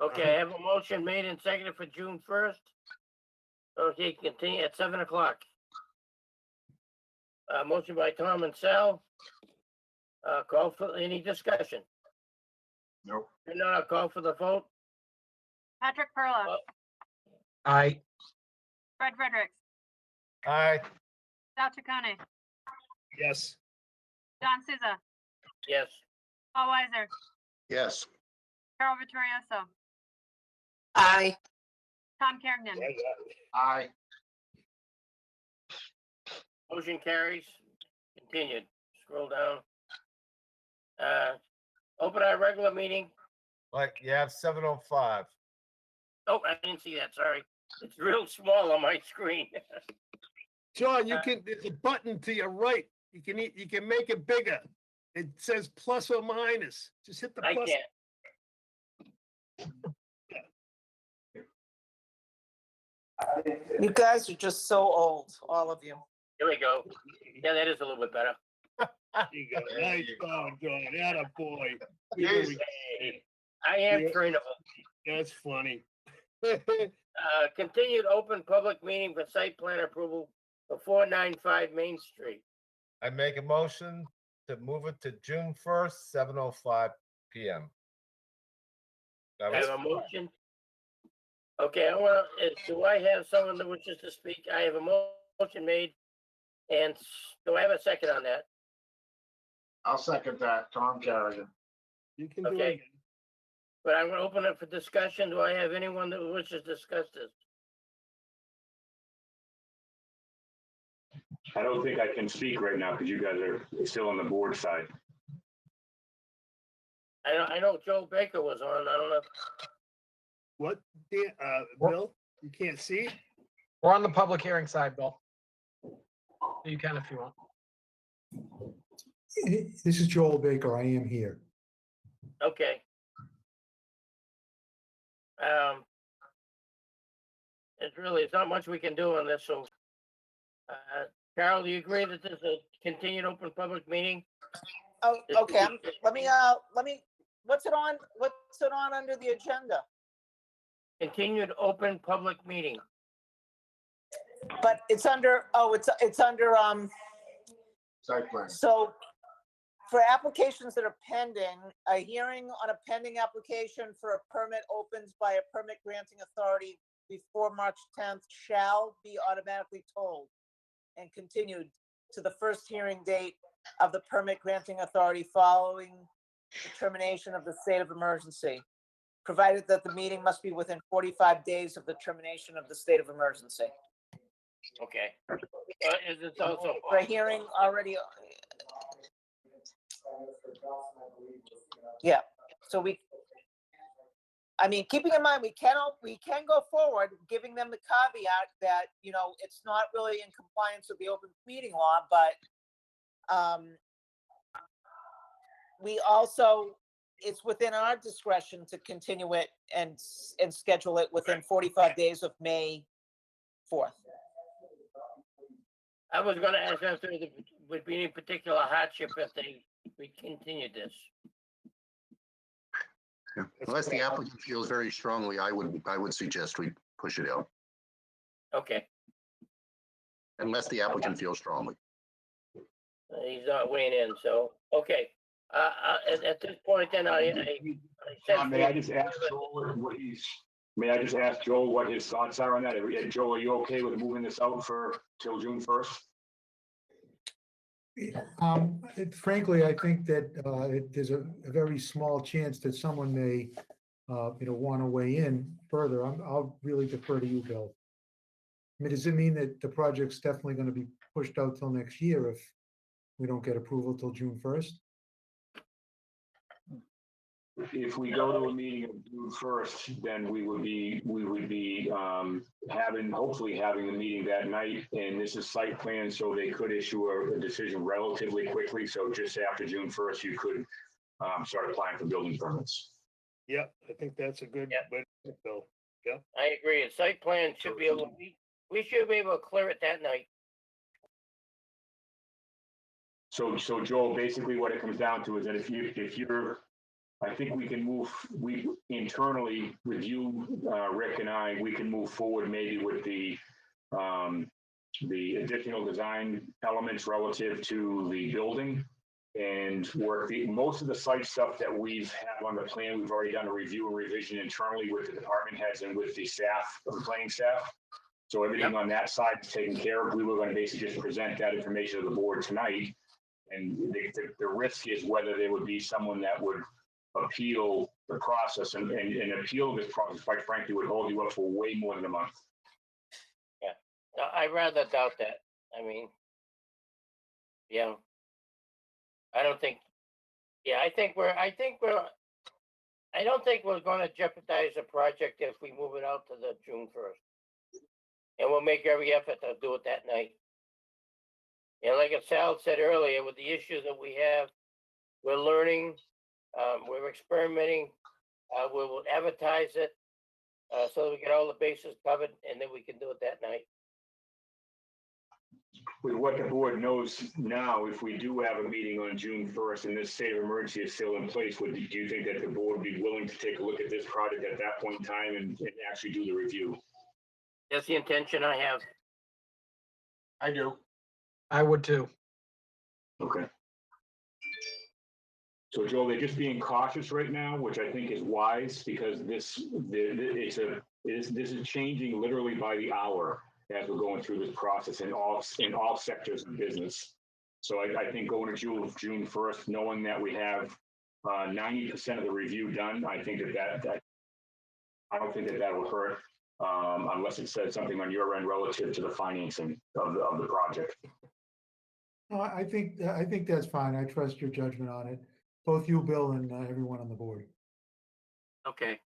Okay, I have a motion made and seconded for June 1st. Okay, continue at 7 o'clock. Motion by Tom and Sal. Call for any discussion. Nope. If not, I'll call for the vote. Patrick Perla, Aye. Fred Fredericks, Aye. Sal Chaconi, Yes. John Souza, Yes. Paul Weiser, Yes. Carol Vittorioso, Aye. Tom Kergnen. Aye. Motion carries. Continued. Scroll down. Open our regular meeting. Like, you have 7:05. Oh, I didn't see that. Sorry. It's real small on my screen. John, there's a button to your right. You can make it bigger. It says plus or minus. Just hit the I plus. can't. You guys are just so old, all of you. Here we go. Yeah, that is a little bit better. You go. Nice going, John. Atta boy. Yes. I am Yeah. trainable. That's funny. Continued open public meeting for site plan approval for 495 Main Street. I make a motion to move it to June 1st, 7:05 PM. That I was have a motion. Okay, do I have someone that wishes to speak? I have a motion made. And do I have a second on that? I'll second that. Tom Kerrigan. You can do Okay. it. But I'm gonna open it for discussion. Do I have anyone that wishes to discuss this? I don't think I can speak right now because you guys are still on the board side. I know Joe Baker was on. I don't know. What, Bill? You can't see? We're on the public hearing side, Bill. You can if you want. This is Joel Baker. I am here. Okay. It's not much we can do on this, so. Carol, do you agree that this is a continued open public meeting? Oh, okay, let me, what's it on under the agenda? Continued open public meeting. But it's under, it's under, Site plan. so for applications that are pending, a hearing on a pending application for a permit opens by a permit granting authority before March 10th shall be automatically tolled and continued to the first hearing date of the permit granting authority following the termination of the state of emergency. provided that the meeting must be within 45 days of the termination of the state of emergency. Okay. Is it also? For a hearing already. Yeah, so I mean, keeping in mind, we can go forward, giving them the caveat that, you know, it's not really in compliance with the open meeting law, but we also, it's within our discretion to continue it and schedule it within 45 days of May 4th. I was gonna ask if there would be any particular hardship if we continued this. Yeah. Unless the applicant feels very strongly, I would suggest we push it out. Okay. Unless the applicant feels strongly. He's not weighing in, so, okay. At this point, then May I just ask Joel what may I just ask Joel what his thoughts are on that? Joel, are you okay with moving this out till June 1st? Frankly, I think that there's a very small chance that someone may, want to weigh in further. I'll really defer to you, Bill. I mean, does it mean that the project's definitely going to be pushed out till next year if we don't get approval till June 1st? If we go to a meeting of June 1st, then we would be hopefully having the meeting that night. And this is site plan, so they could issue a decision relatively quickly. So just after June 1st, you could start applying for building permits. Yep, I think that's a good way to go. Yep. I agree. A site plan should be able, we should be able to clear it that night. So Joel, basically what it comes down to is that if you're, I think we internally with you, Rick and I, we can move forward maybe with the additional design elements relative to the building and work most of the site stuff that we've had on the plan. We've already done a review and revision internally with the department heads and with the staff, the planning staff. So everything on that side is taken care of. We were going to basically just present that information to the board tonight. And the risk is whether there would be someone that would appeal the process and appeal this process, quite frankly, would hold you up for way more than a month. Yeah, no, I rather doubt that. I mean, yeah, I don't think, I don't think we're going to jeopardize the project if we move it out to the June 1st. And we'll make every effort to do it that night. And like Sal said earlier, with the issues that we have, we're learning, we're experimenting, we will advertise it so that we get all the bases covered, and then we can do it that night. With what the board knows now, if we do have a meeting on June 1st and this state of emergency is still in place, do you think that the board would be willing to take a look at this project at that point in time and actually do the review? That's the intention I have. I do. I would too. Okay. So Joel, they're just being cautious right now, which I think is wise because this is changing literally by the hour as we're going through this process in all sectors of business. So I think going to June 1st, knowing that we have 90% of the review done, I think that I don't think that will hurt unless it says something on your end relative to the financing of the project. No, I think that's fine. I trust your judgment on it. Both you, Bill, and everyone on the board. Okay.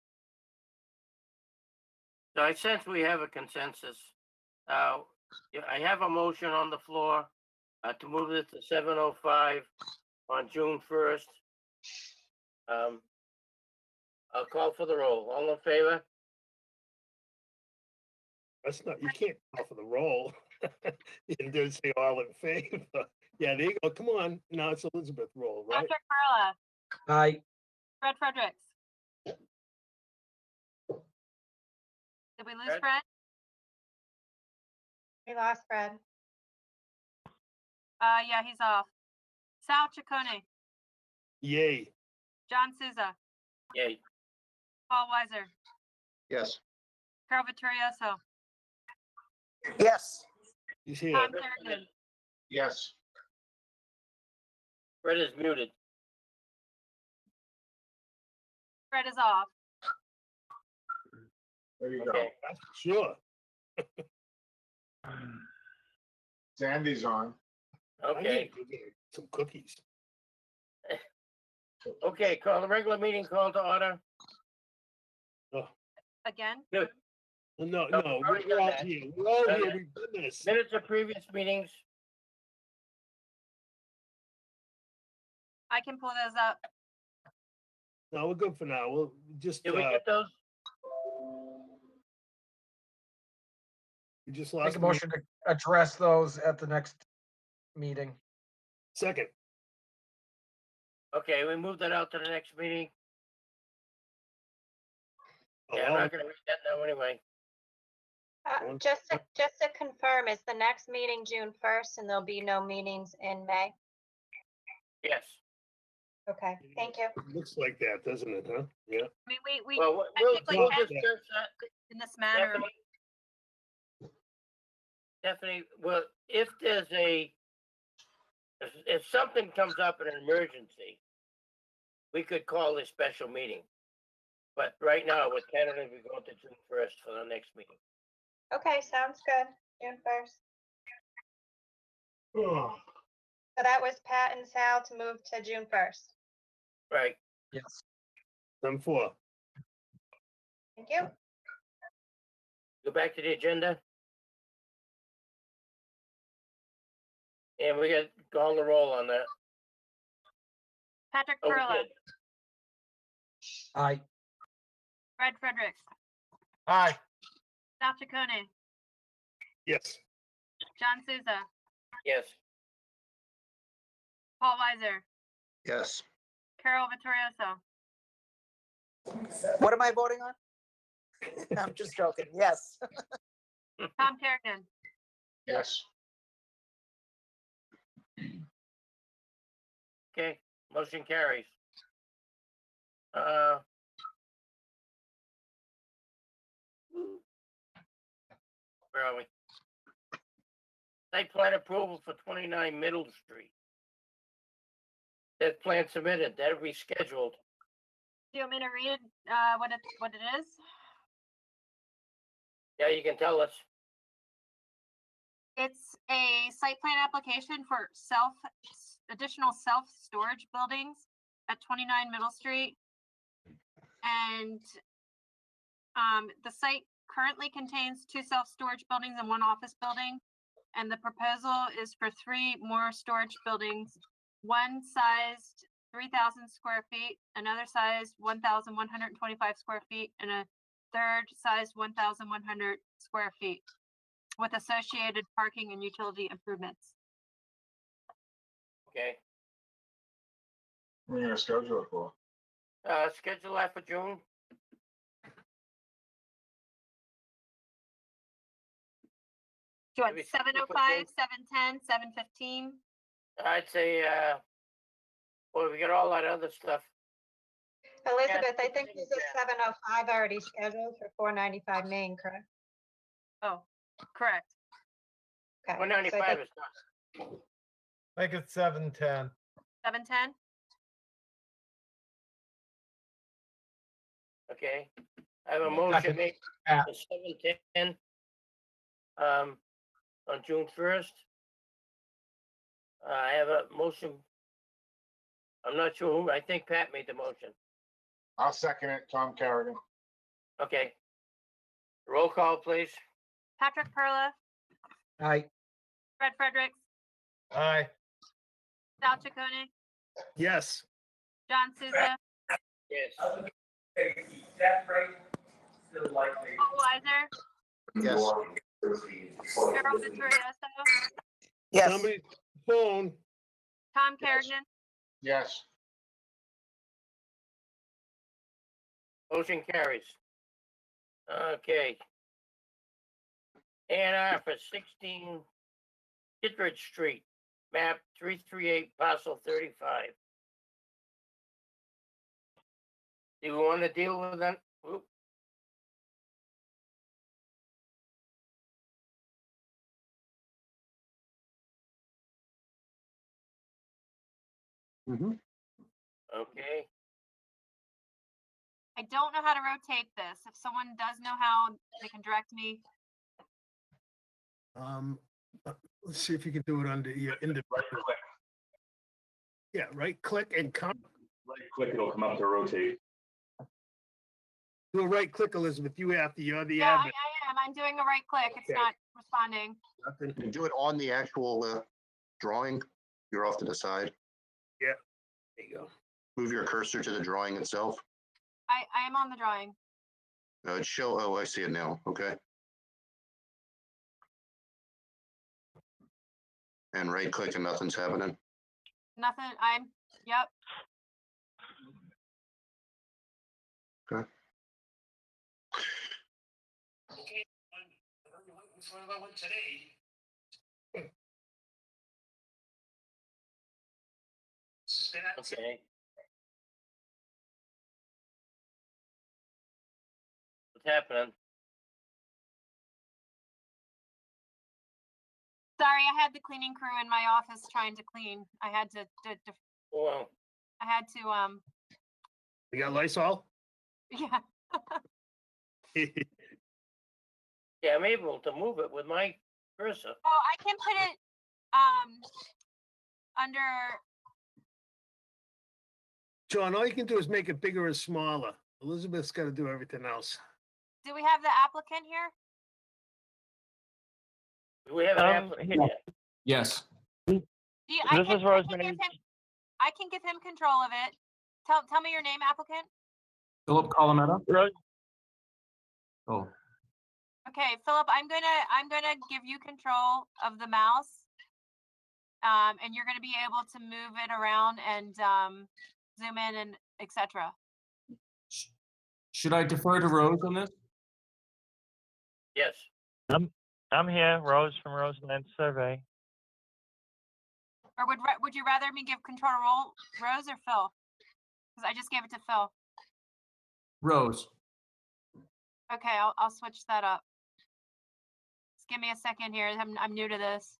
So I sense we have a consensus. I have a motion on the floor to move it to 7:05 on June 1st. I'll call for the roll. All in favor? That's not, you can't call for the roll. You didn't say all in favor. Yeah, there you go. Come on. Now it's Elizabeth roll, right? Patrick Perla, Aye. Fred Fredericks. Did we lose Fred? Fred? We lost Fred. Yeah, he's off. Sal Chaconi, Yay. John Souza, Yay. Paul Weiser, Yes. Carol Vittorioso, Yes. He's here. Tom Kerrigan, Yes. Fred is muted. Fred is off. There you go. Okay. That's for sure. Sandy's on. I need Okay, to get some cookies. okay, call the regular meeting call to order. Again? No, No, no, we've already we're done all that. here. We're all Done here. that. We've done this. Minutes of previous meetings. I can pull those up. No, we're good for now. We'll just, Did we get those? we just Make lost. a the motion to address those at the next meeting. Second. Okay, we moved that out to the next meeting. Oh, Yeah, I'm not gonna read that now anyway. Just to confirm, is the next meeting June 1st and there'll be no meetings in May? Yes. Okay, thank you. It looks like that, doesn't it, huh? Yeah. I mean, we Well, we'll technically we'll can discuss that. in this manner. Stephanie, well, if there's if something comes up in an emergency, we could call a special meeting. But right now, we're tentatively going to June 1st for the next meeting. Okay, sounds good. June 1st. Oh, So that was Pat and Sal to move to June 1st. Right. Yes. I'm for. Thank you. Go back to the agenda. And we got call the roll on that. Patrick Oh, we Perla, did. Aye. Fred Fredericks, Aye. Sal Chaconi, Yes. John Souza, Yes. Paul Weiser, Yes. Carol Vittorioso, What am I voting on? I'm just joking. Yes. Tom Kerrigan, yes. Okay, motion carries. Where are we? Site plan approval for 29 Middle Street. That plan submitted, that rescheduled. do you want me to read what it is? Yeah, you can tell us. It's a site plan application for additional self-storage buildings at 29 Middle Street. And the site currently contains 2 self-storage buildings and 1 office building. And the proposal is for 3 more storage buildings, one sized 3,000 square feet, another sized 1,125 square feet, and a third sized 1,100 square feet with associated parking and utility improvements. Okay, We're gonna schedule it for. schedule that for June. Do you want Maybe 7:05, 7:10, 7:15? I'd say, well, we got all that other stuff. Elizabeth, I think this is 7:05 already scheduled for 495 Main, correct? Oh, correct. Okay. so I 195 think- is done. Make it 7:10. 7:10? Okay, I have a motion Second. made Pat. for 7:10. On June 1st. I have a motion. I'm not sure who, I think Pat made the motion. I'll second it, Tom Kerrigan. Okay. Roll call, please. Patrick Perla, Aye. Fred Fredericks, Aye. Sal Chaconi, Yes. John Souza, Yes. Paul Weiser, Yes. Carol Vittorioso, Yes. Somebody's phone. Tom Kerrigan, Yes. Motion carries. Okay. A&R for 16 Kittredge Street, map 338, parcel 35. Do we want to deal with that? Oop. Mm-hmm. Okay. I don't know how to rotate this. If someone does know how, they can direct me. Let's see if you can do it under your individual. Yeah, right click and come. Right click, it'll come up to rotate. Do a right click, Elizabeth. You're the Yeah, admin. I am. I'm doing a right click. It's Okay. not responding. Nothing. You do it on the actual drawing. You're off to the side. Yeah, there you go. Move your cursor to the drawing itself. I am on the drawing. It show. Oh, I see it now. Okay. And right click and nothing's happening. Nothing. Yep. Okay. Okay. Which one I went today? Okay. What's happening? Sorry, I had the cleaning crew in my office trying to clean. I had to Well, I had to You got Lysol? yeah. yeah, I'm able to move it with my cursor. Oh, I can put it under. John, all you can do is make it bigger or smaller. Elizabeth's got to do everything else. Do we have the applicant here? Do we have an applicant yet? Yes. I This can, is Rosemary. I can give him control of it. Tell me your name, applicant. Philip Colometta? Oh, Okay, Philip, I'm gonna give you control of the mouse. And you're gonna be able to move it around and zoom in and etc. should I defer to Rose on this? Yes. I'm here, Rose from Roseland Survey. Or would you rather me give control to Rose or Phil? Because I just gave it to Phil. Rose. Okay, I'll switch that up. Just give me a second here. I'm new to this.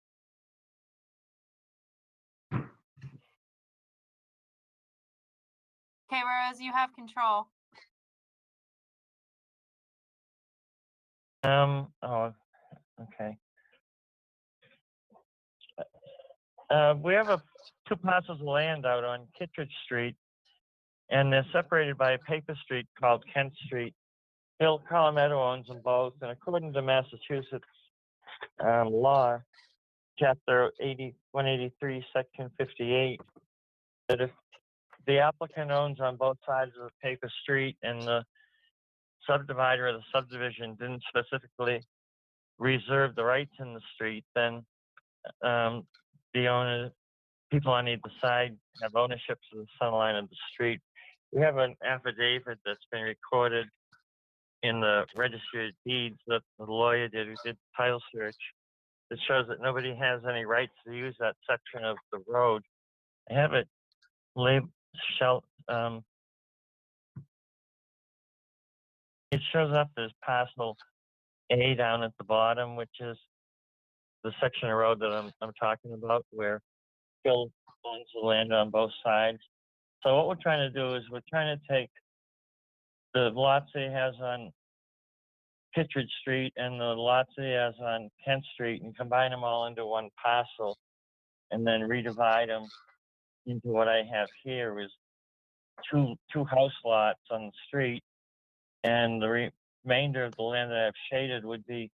Okay, Rose, you have control. Oh, okay. We have two parcels of land out on Kittredge Street, and they're separated by a paper street called Kent Street. Bill Colometta owns them both, and according to Massachusetts law, Chapter 183, Section 58, that if the applicant owns on both sides of the paper street and the subdivider of the subdivision didn't specifically reserve the rights in the street, then the owner, people on either side have ownership of the center line of the street. We have an affidavit that's been recorded in the registry of deeds that the lawyer did who did title search. It shows that nobody has any rights to use that section of the road. I have it labeled, it shows up as parcel A down at the bottom, which is the section of road that I'm talking about, where Phil owns the land on both sides. So what we're trying to do is we're trying to take the lots he has on Kittredge Street and the lots he has on Kent Street and combine them all into one parcel, and then redivide them into what I have here is two house lots on the street, and the remainder of the land that I've shaded would be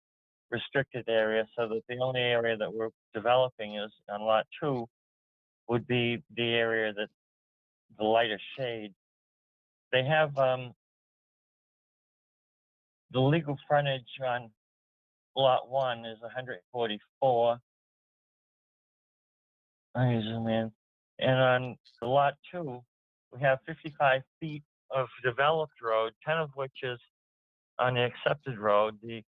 restricted area, so that the only area that we're developing is on lot 2 would be the area that the lighter shade. They have the legal frontage on lot 1 is 144. Let me zoom in. And on the lot 2, we have 55 feet of developed road, 10 of which is on the accepted road. The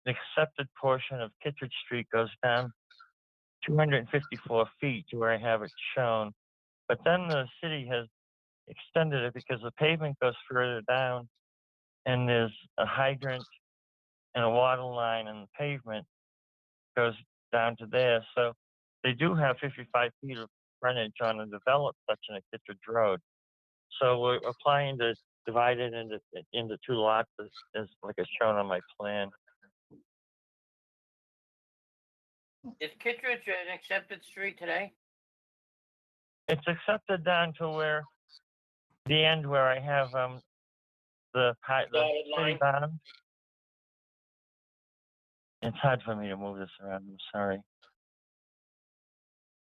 accepted portion of Kittredge Street goes down 254 feet to where I have it shown. But then the city has extended it because the pavement goes further down, and there's a hydrant and a water line, and the pavement goes down to there. So they do have 55 feet of frontage on a developed section of Kittredge Road. So we're applying to divided into two lots as like it's shown on my plan. Is Kittredge an accepted street today? It's accepted down to where the end where I have the Dotted city line? bottom. It's hard for me to move this around. I'm sorry.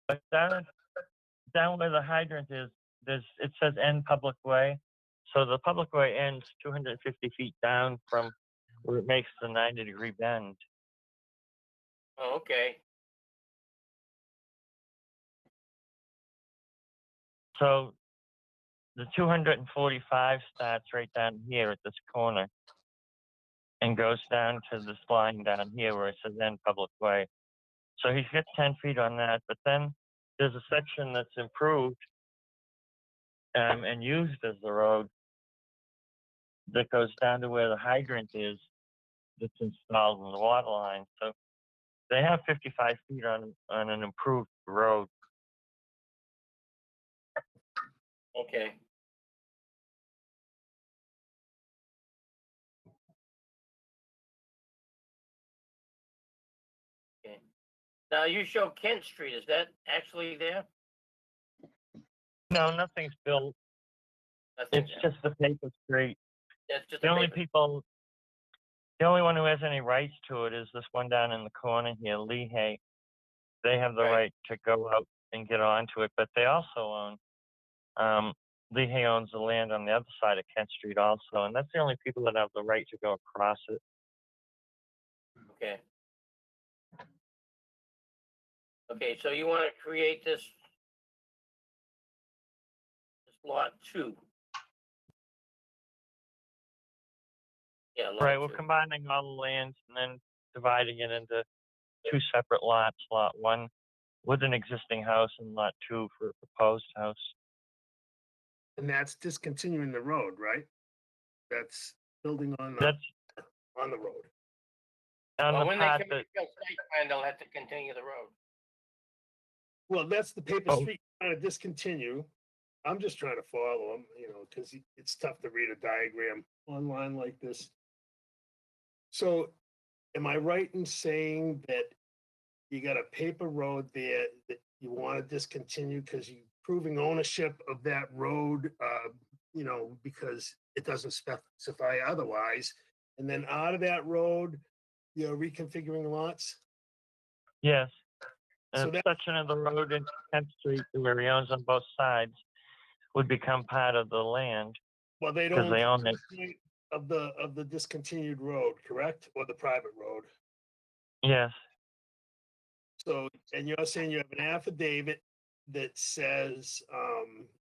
But down where the hydrant is, it says end public way. So the public way ends 250 feet down from where it makes the 90-degree bend. Oh, okay. So the 245 starts right down here at this corner and goes down to this line down here where it says end public way. So he's got 10 feet on that, but then there's a section that's improved and used as the road that goes down to where the hydrant is that's installed in the water line. So they have 55 feet on an improved road. Okay. Okay. Now you show Kent Street. Is that actually there? No, nothing's built. Nothing's It's there. just the paper street. That's just The a only paper. the only one who has any rights to it is this one down in the corner here, Lehigh. They have the right to go out and get onto it, but they also own, Lehigh owns the land on the other side of Kent Street also, and that's the only people that have the right to go across it. Okay. Okay, so you want to create this lot 2. Yeah, lot Right, we're 2. combining all the lands and then dividing it into two separate lots, lot 1 with an existing house and lot 2 for a proposed house. And that's discontinuing the road, right? That's building on the road. On Well, the when they part come that, to build site plan, they'll have to continue the road. Well, that's the paper Oh. street trying to discontinue. I'm just trying to follow them, because it's tough to read a diagram online like this. So am I right in saying that you got a paper road there that you want to discontinue because you're proving ownership of that road, because it doesn't specify otherwise? And then out of that road, you're reconfiguring lots? yes, So a that- section of the road in Kent Street where he owns on both sides would become part of the land. Well, they because don't they own it. of the discontinued road, correct? Or the private road? Yes, So, and you're saying you have an affidavit that says,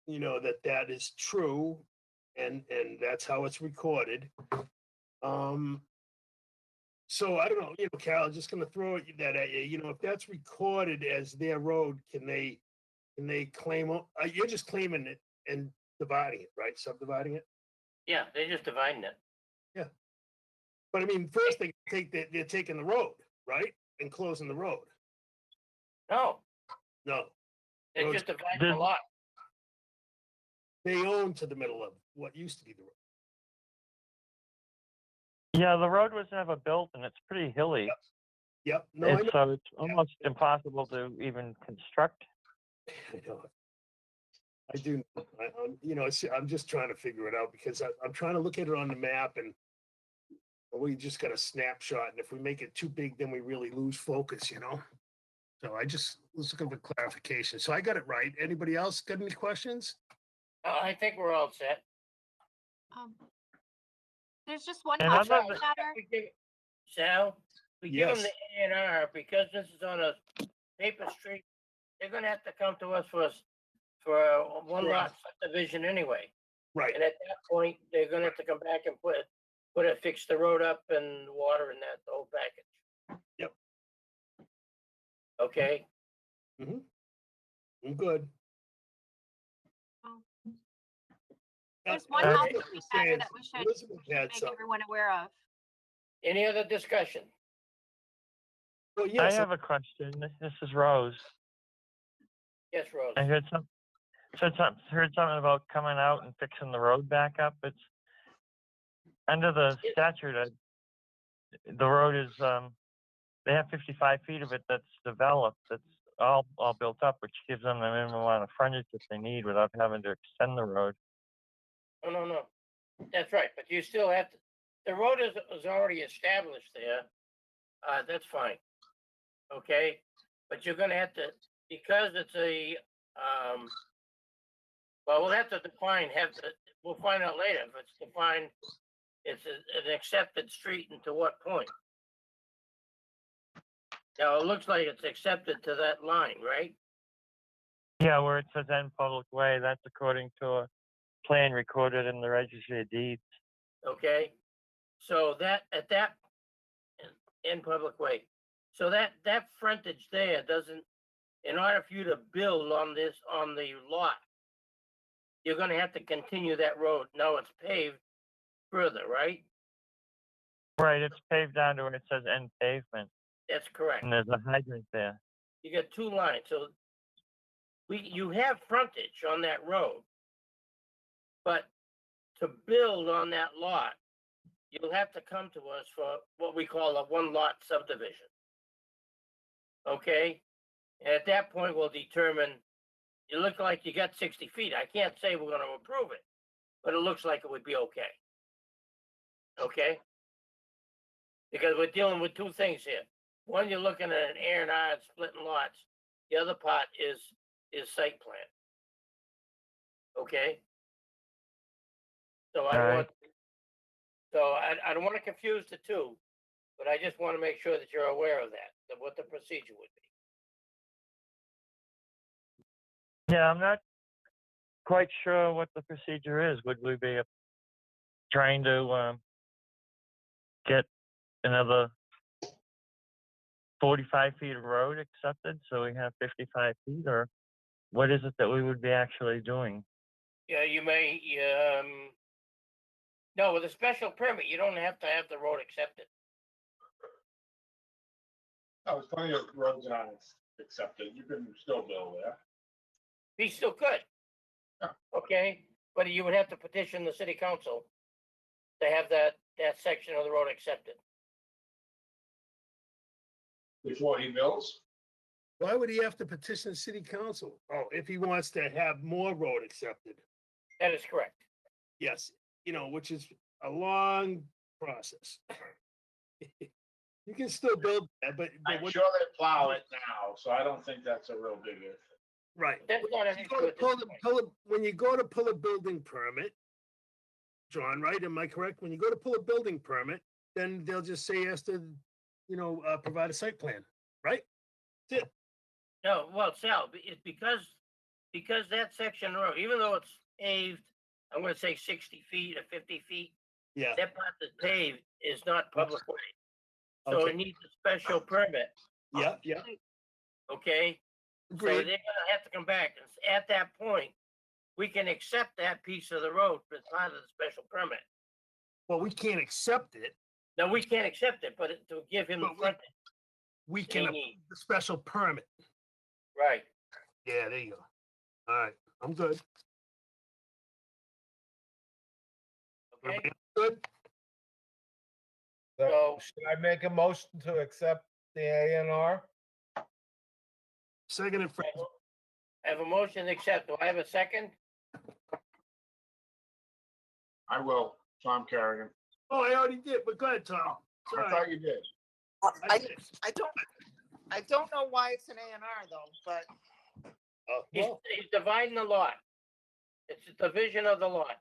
that is true, and that's how it's recorded. So I don't know, Carol, just gonna throw that at you. If that's recorded as their road, can they claim? You're just claiming it and dividing it, right? Subdividing it. Yeah, they're just dividing it. Yeah. But I mean, first they're taking the road, right, and closing the road. No, No, they're Road's- just dividing the lot. they own to the middle of what used to be the road. yeah, the road was never built and it's pretty hilly. Yep. No, I know. So it's almost impossible to even construct. I know. I do. I'm just trying to figure it out because I'm trying to look at it on the map and we just got a snapshot. And if we make it too big, then we really lose focus, So I just was looking for clarification. So I got it right. Anybody else got any questions? I think we're all set. There's just one And question other than- matter. Sal, we give them Yes. the A&R because this is on a paper street. They're gonna have to come to us for a one lot subdivision anyway. Right. And at that point, they're gonna have to come back and fix the road up and water and that, the whole package. Yep. Okay, I'm good. There's one I- housekeeping matter saying that we should Elizabeth had make something. everyone aware of. any other discussion? Well, I yes, have a question. This is Rose. Yes, Rose. I heard something about coming out and fixing the road back up. under the statute, the road is, they have 55 feet of it that's developed, that's all built up, which gives them the minimum amount of frontage that they need without having to extend the road. No. That's right, but you still have to, the road is already established there. That's fine. Okay, but you're gonna have to, because it's a, well, we'll have to define, we'll find out later if it's defined, it's an accepted street and to what point. Now, it looks like it's accepted to that line, right? Yeah, where it says end public way, that's according to a plan recorded in the registry of deeds. Okay, so that, at that, in public way, so that frontage there doesn't, in order for you to build on this, on the lot, you're gonna have to continue that road. Now it's paved further, right? Right, it's paved down to where it says end pavement, That's correct. and there's a hydrant there. You got two lines, so you have frontage on that road. But to build on that lot, you'll have to come to us for what we call a one lot subdivision. Okay? And at that point, we'll determine, you look like you got 60 feet. I can't say we're gonna approve it, but it looks like it would be okay. Okay? Because we're dealing with two things here. One, you're looking at an A&R and splitting lots. The other part is site plan. Okay? So I don't want, so I don't want to confuse the two, but I just want to make sure that you're aware of that what the procedure would be. Yeah, I'm not quite sure what the procedure is. Would we be trying to get another 45 feet of road accepted so we have 55 feet, or what is it that we would be actually doing? Yeah, you may, no, with a special permit, you don't have to have the road accepted. Oh, there's plenty of roads that aren't accepted. You can still build there. He still could. Yeah. Okay, but you would have to petition the city council to have that section of the road accepted. Before he builds? Why would he have to petition city council? Oh, if he wants to have more road accepted. That is correct. Yes, which is a long process. You can still build that, but I'm sure they plow it now, so I don't think that's a real big issue. right. That's not an issue at this point. When you go to pull a building permit, John, right? Am I correct? When you go to pull a building permit, then they'll just say he has to, provide a site plan, right? That's it. No, well, Sal, it's because that section of road, even though it's paved, I'm gonna say 60 feet or 50 feet, Yeah. that part that's paved is not public way. So Okay. it needs a special permit, Yeah. okay? So they're Agreed. gonna have to come back, and at that point, we can accept that piece of the road as part of the special permit. Well, we can't accept it. No, we can't accept it, but to give him the But frontage, We They can approve need. the special permit. right? Yeah, there you go. All right, I'm good. Okay, Everybody good? So should I make a motion to accept the A&R? Second and Frank. I have a motion to accept. Do I have a second? I will, Tom Kerrigan. Oh, I already did, but go ahead, Tom. I Sorry. thought you did. I don't know why it's an A&R though, but Oh, He's dividing the lot. It's a division of the lot.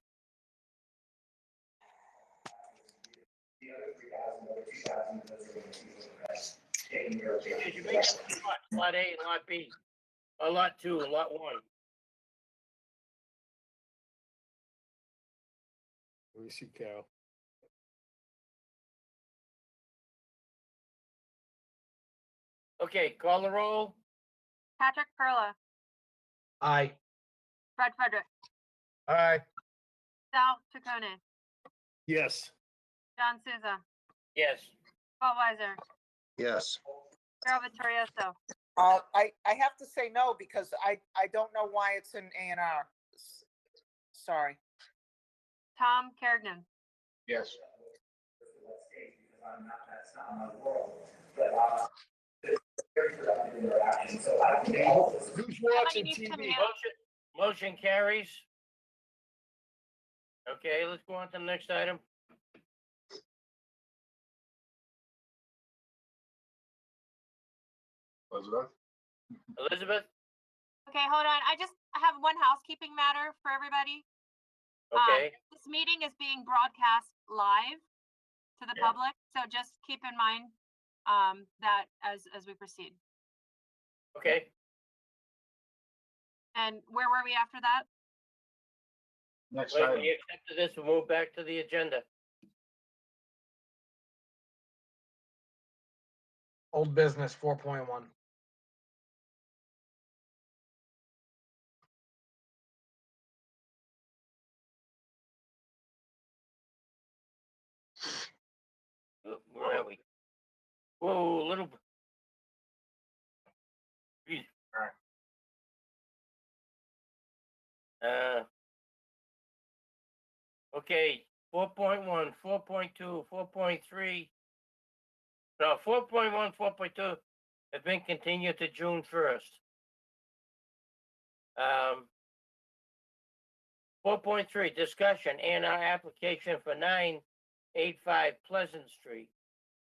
You make it two lots, lot A and lot B, or lot 2 and lot 1. Let me see, Carol. Okay, call the roll. Patrick Perla, Aye. Fred Frederick, Aye. Sal Chaconi, Yes. John Souza, Yes. Paul Weiser, Yes. Carol Vittorioso. I have to say no because I don't know why it's an A&R. Sorry. Tom Kergnen, Yes. Who's watching needs to TV? mute. Motion carries. Okay, let's go on to the next item. Elizabeth? Elizabeth? Okay, hold on. I have one housekeeping matter for everybody. Okay. This meeting is being broadcast live to the public, so just keep in mind that as we proceed. Okay. And where were we after that? Next When item. we accepted this, we'll move back to the agenda. Old business 4.1. Where are we? Whoa, little. Jeez. Okay, 4.1, 4.2, 4.3. No, 4.1, 4.2 have been continued to June 1st. 4.3, discussion and our application for 985 Pleasant Street,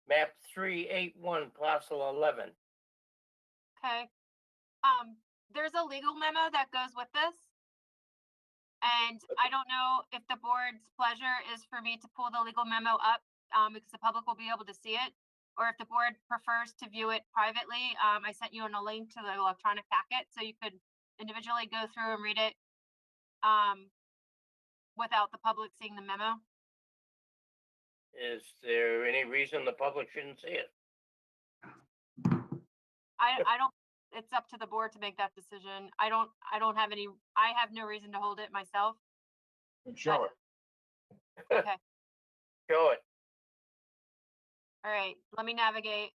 map 381, parcel 11. Okay. There's a legal memo that goes with this. And I don't know if the board's pleasure is for me to pull the legal memo up, because the public will be able to see it, or if the board prefers to view it privately. I sent you on a link to the electronic packet, so you could individually go through and read it without the public seeing the memo. Is there any reason the public shouldn't see it? I don't, it's up to the board to make that decision. I have no reason to hold it myself. Show it. Okay, Show it. all right, let me navigate.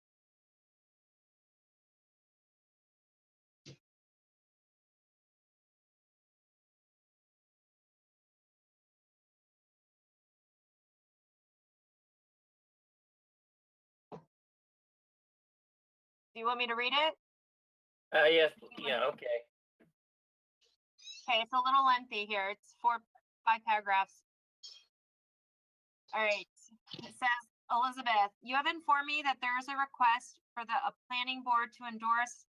Do you want me to read it? Yes, yeah, okay. Okay, it's a little lengthy here. It's 5 paragraphs. All right, it says, Elizabeth, you have informed me that there is a request for the planning board to endorse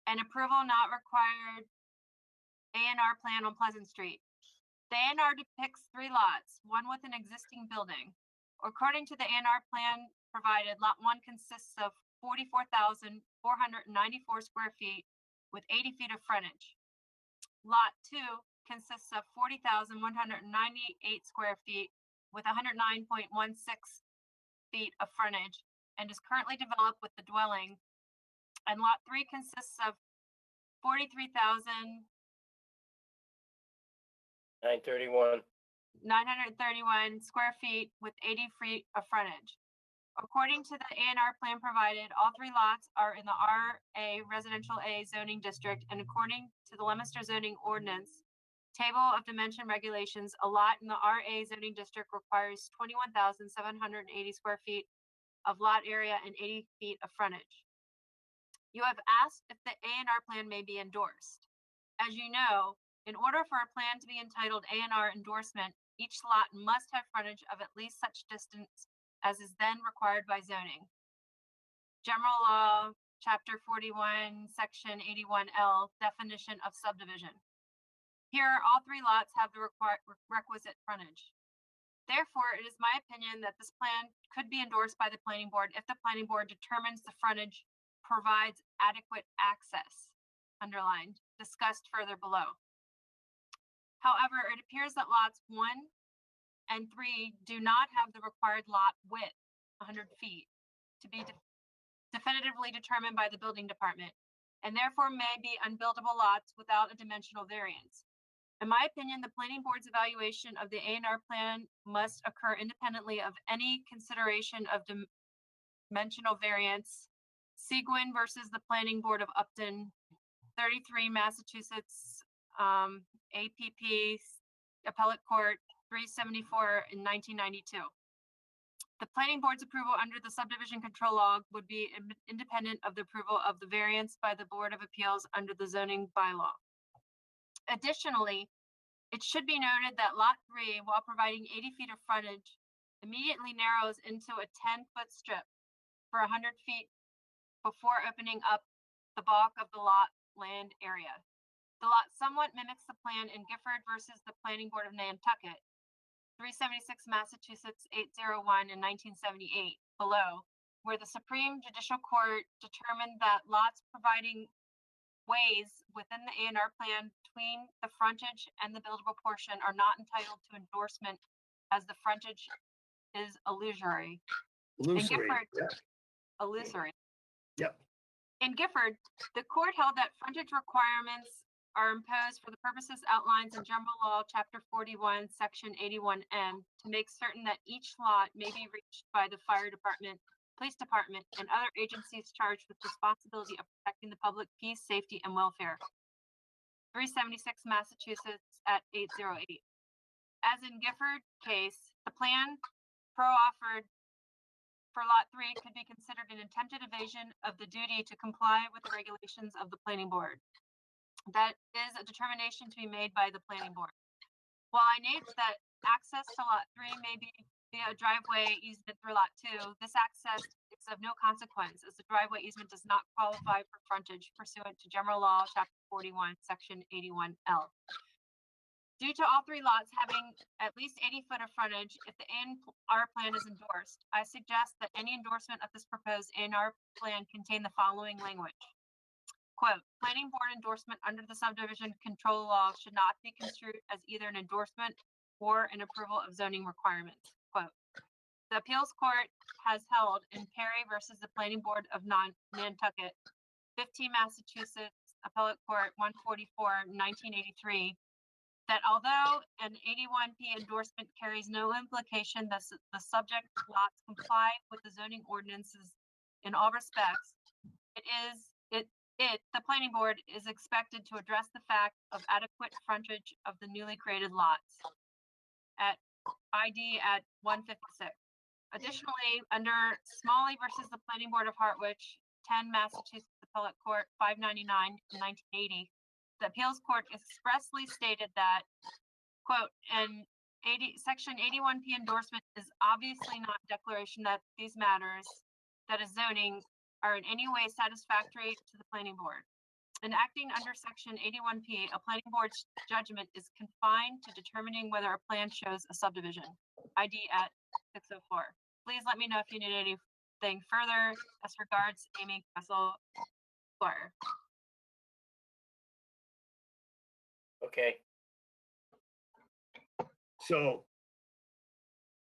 an approval not required A&R plan on Pleasant Street. The A&R depicts 3 lots, one with an existing building. According to the A&R plan provided, lot 1 consists of 44,494 square feet with 80 feet of frontage. Lot 2 consists of 40,198 square feet with 109.16 feet of frontage and is currently developed with the dwelling. And lot 3 consists of 43,931 square feet with 80 feet of frontage. According to the A&R plan provided, all 3 lots are in the RA Residential A zoning district, and according to the Leominster zoning ordinance table of dimension regulations, a lot in the RA zoning district requires 21,780 square feet of lot area and 80 feet of frontage. You have asked if the A&R plan may be endorsed. As you know, in order for a plan to be entitled A&R endorsement, each lot must have frontage of at least such distance as is then required by zoning. General Law, Chapter 41, Section 81L, definition of subdivision. Here, all 3 lots have the requisite frontage. Therefore, it is my opinion that this plan could be endorsed by the planning board if the planning board determines the frontage provides adequate access, underlined, discussed further below. However, it appears that lots 1 and 3 do not have the required lot width, 100 feet, to be definitively determined by the building department, and therefore may be unbuildable lots without a dimensional variance. In my opinion, the planning board's evaluation of the A&R plan must occur independently of any consideration of dimensional variance. Seguin versus the Planning Board of Upton, 33 Massachusetts, APP, Appellate Court, 374 in 1992. The planning board's approval under the subdivision control law would be independent of the approval of the variance by the Board of Appeals under the zoning bylaw. Additionally, it should be noted that Lot 3, while providing 80 feet of frontage, immediately narrows into a 10-foot strip for 100 feet before opening up the bulk of the lot land area. The lot somewhat mimics the plan in Gifford versus the Planning Board of Nantucket, 376 Massachusetts 801 in 1978, below, where the Supreme Judicial Court determined that lots providing ways within the A&R plan between the frontage and the buildable portion are not entitled to endorsement as the frontage is illusory. Illusory, yeah. Illusory. Yep. In Gifford, the court held that frontage requirements are imposed for the purposes outlined in General Law, Chapter 41, Section 81N, to make certain that each lot may be reached by the fire department, police department, and other agencies charged with responsibility of protecting the public peace, safety, and welfare. 376 Massachusetts at 808. As in Gifford case, the plan pro-offered for Lot 3 could be considered an attempted evasion of the duty to comply with the regulations of the planning board. That is a determination to be made by the planning board. While I note that access to Lot 3 may be via a driveway easement through Lot 2, this access is of no consequence as the driveway easement does not qualify for frontage pursuant to General Law, Chapter 41, Section 81L. Due to all 3 lots having at least 80 foot of frontage, if the A&R plan is endorsed, I suggest that any endorsement of this proposed A&R plan contain the following language. Quote, planning board endorsement under the subdivision control law should not be construed as either an endorsement or an approval of zoning requirements. Quote, the appeals court has held in Perry versus the Planning Board of Nantucket, 15 Massachusetts Appellate Court 144, 1983, that although an 81P endorsement carries no implication that the subject lots comply with the zoning ordinances in all respects, the planning board is expected to address the fact of adequate frontage of the newly created lots at ID at 156. Additionally, under Smalley versus the Planning Board of Harwich, 10 Massachusetts Appellate Court 599 in 1980, the appeals court expressly stated that, quote, section 81P endorsement is obviously not a declaration that these matters, that is zoning, are in any way satisfactory to the planning board. In acting under section 81P, a planning board's judgment is confined to determining whether a plan shows a subdivision. ID at 604. Please let me know if you need anything further as regards Amy Castle Squire. Okay. So,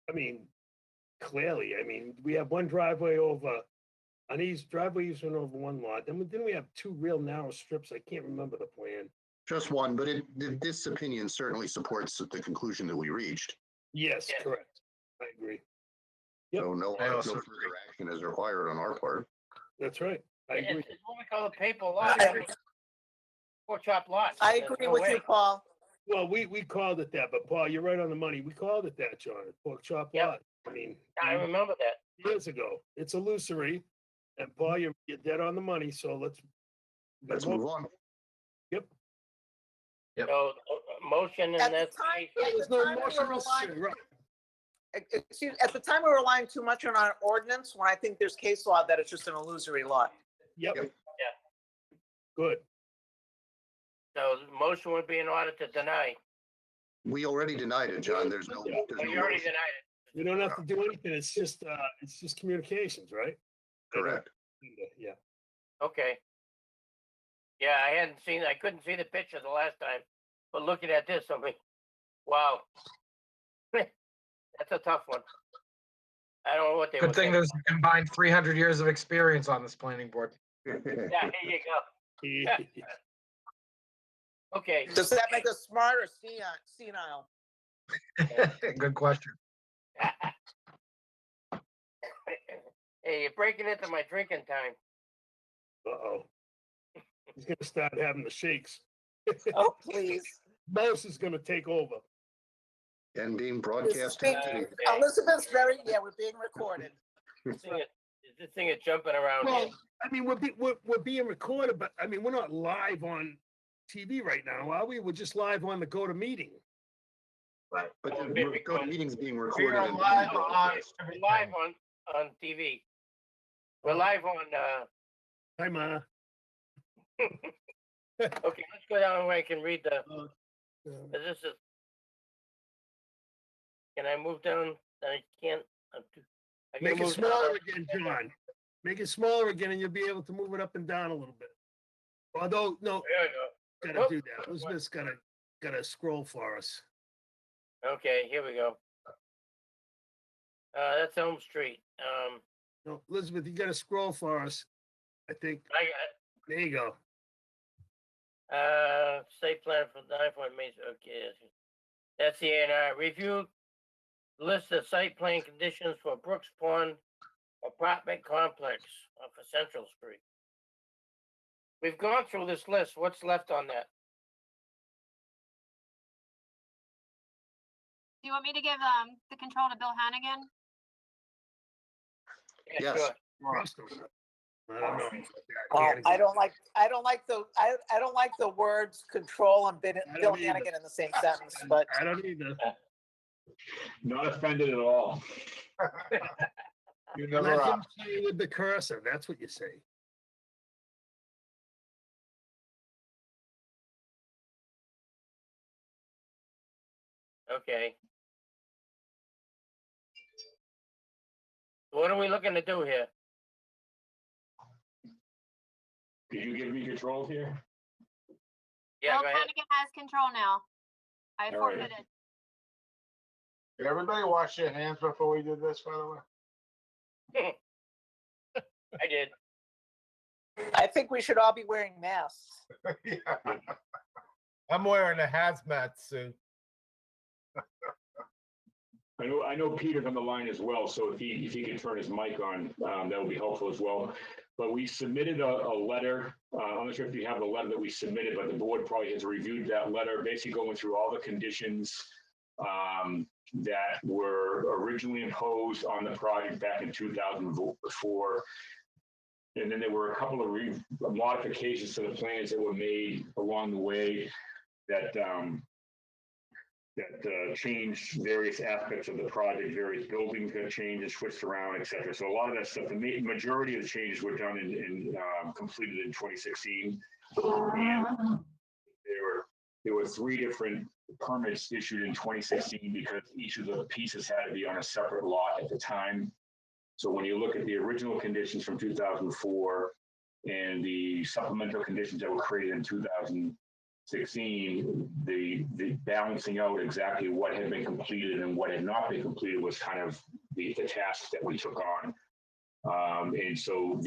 I mean, clearly, I mean, we have one driveway over, on these driveway easement over one lot, then we have 2 real narrow strips. I can't remember the plan. Just one, but this opinion certainly supports the conclusion that we reached. Yes, Yeah. correct. I agree. So no I also further action is required on our part. That's right. I agree. It's what we call a paper lot. Pork chop lot. I agree with you, Paul. Well, we called it that, but Paul, you're right on the money. We called it that, John, pork chop Yep. lot. I mean, I remember that. years ago. It's illusory. And Paul, you're dead on the money, so Let's move on. Yep. Yep. So, motion and At the that's. time, There's no motion necessary, right? Excuse, at the time, we were relying too much on our ordinance, when I think there's case law that it's just an illusory lot. Yep. Yep. Good. So the motion would be in order to deny. We already denied it, John. There's no Oh, you already motion. denied it. You don't have to do anything. It's just communications, right? Correct. Yeah. Okay. Yeah, I couldn't see the picture the last time, but looking at this, I mean, wow. That's a tough one. I don't know what they Good would thing think. there's a combined 300 years of experience on this planning board. Yeah, here you go. Okay. Does that make us smart or senile? Good question. Hey, you're breaking into my drinking time. Uh-oh. He's gonna start having the shakes. Oh, please. Mouse is gonna take over. And being This is broadcast. being, Elizabeth's very, yeah, we're being recorded. This thing is jumping around here. Well, I mean, we're being recorded, but I mean, we're not live on TV right now, are we? We're just live on the GoToMeeting. Right. But the GoToMeeting's being We recorded. are and live being on. broadcast. We're live on TV. We're live on, Hi, Ma. okay, let's go down where I can read the, this is. Can I move down? I can't. I can Make it move smaller down. again, John. Make it smaller again and you'll be able to move it up and down a little bit. Although, no, There we go. gotta do that. Elizabeth's gotta scroll for us. Okay, here we go. That's Elm Street. No, Elizabeth, you gotta scroll for us. I think, I got there you go. site plan for 9 Main, okay. That's the A&R. Review list of site plan conditions for Brooks Pond apartment complex for Central Street. We've gone through this list. What's left on that? Do you want me to give the control to Bill Hannigan? Yeah, Yes. sure. I don't know. Well, I don't like the words control and Bill don't either. Hannigan in the same sentence, but I don't either. Not offended at all. You never Let are. him say with the cursor. That's what you say. Okay. What are we looking to do here? Could you give me control here? Yeah, Bill go ahead. Hannigan has control now. I All right. forfeited. Did everybody wash their hands before we did this, by the way? I did. I think we should all be wearing masks. Yeah. I'm wearing a hazmat suit. I know Peter's on the line as well, so if he can turn his mic on, that would be helpful as well. But we submitted a letter. I'm not sure if you have the letter that we submitted, but the board probably has reviewed that letter, basically going through all the conditions that were originally imposed on the project back in 2004. And then there were a couple of modifications to the plans that were made along the way that changed various aspects of the project. Various buildings got changed and switched around, et cetera. So a lot of that stuff, the majority of the changes were done in completed in 2016. And there were 3 different permits issued in 2016 because each of the pieces had to be on a separate lot at the time. So when you look at the original conditions from 2004 and the supplemental conditions that were created in 2016, the balancing out exactly what had been completed and what had not been completed was kind of the task that we took on. And so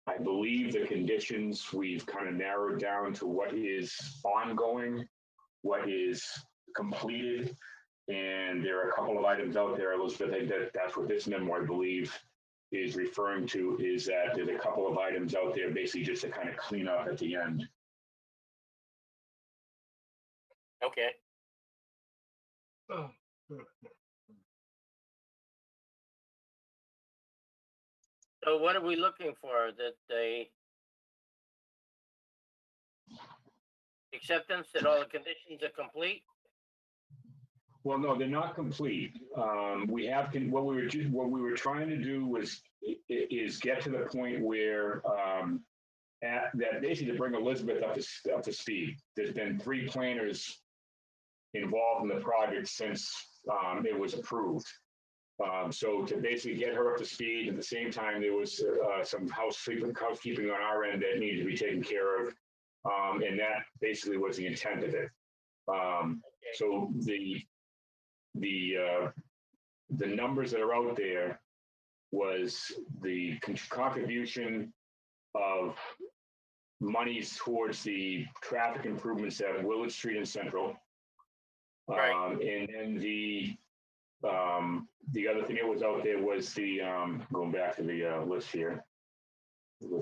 I believe the conditions we've kind of narrowed down to what is ongoing, what is completed. And there are a couple of items out there, Elizabeth, I think that's what this memo, I believe, is referring to, is that there's a couple of items out there basically just to kind of clean up at the end. Okay. So what are we looking for? That they acceptance that all the conditions are complete? Well, no, they're not complete. What we were trying to do is get to the point where that basically to bring Elizabeth up to speed. There's been 3 planners involved in the project since it was approved. So to basically get her up to speed, at the same time, there was some housekeeping on our end that needed to be taken care of. And that basically was the intent of it. So the numbers that are out there was the contribution of monies towards the traffic improvements at Willard Street and Central. Right. And then the other thing that was out there was the going back to the list here.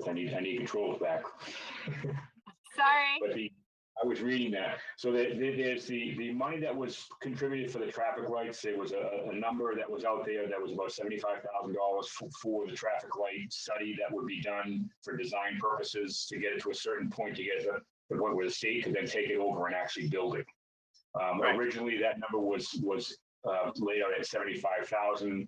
I need controls back. Sorry. But I was reading that. So there's the money that was contributed for the traffic lights. There was a number that was out there that was about $75,000 for the traffic light study that would be done for design purposes to get it to a certain point to get to the point where the state could then take it over and actually build it. Right. Originally, that number was laid out at 75,000.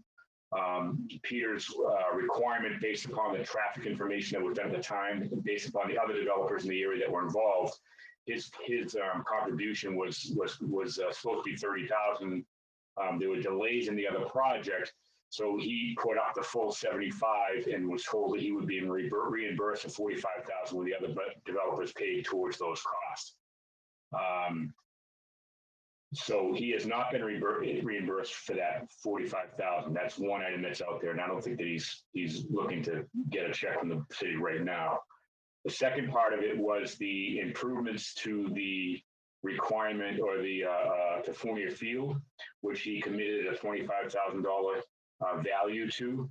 Peter's requirement based upon the traffic information that was done at the time, based upon the other developers in the area that were involved, his contribution was supposed to be 30,000. There were delays in the other project, so he put up the full 75 and was told that he would be reimbursed for 45,000 when the other developers paid towards those costs. So he has not been reimbursed for that 45,000. That's one item that's out there, and I don't think that he's looking to get a check from the city right now. The second part of it was the improvements to the requirement or the to Fournier Field, which he committed a $25,000 value to.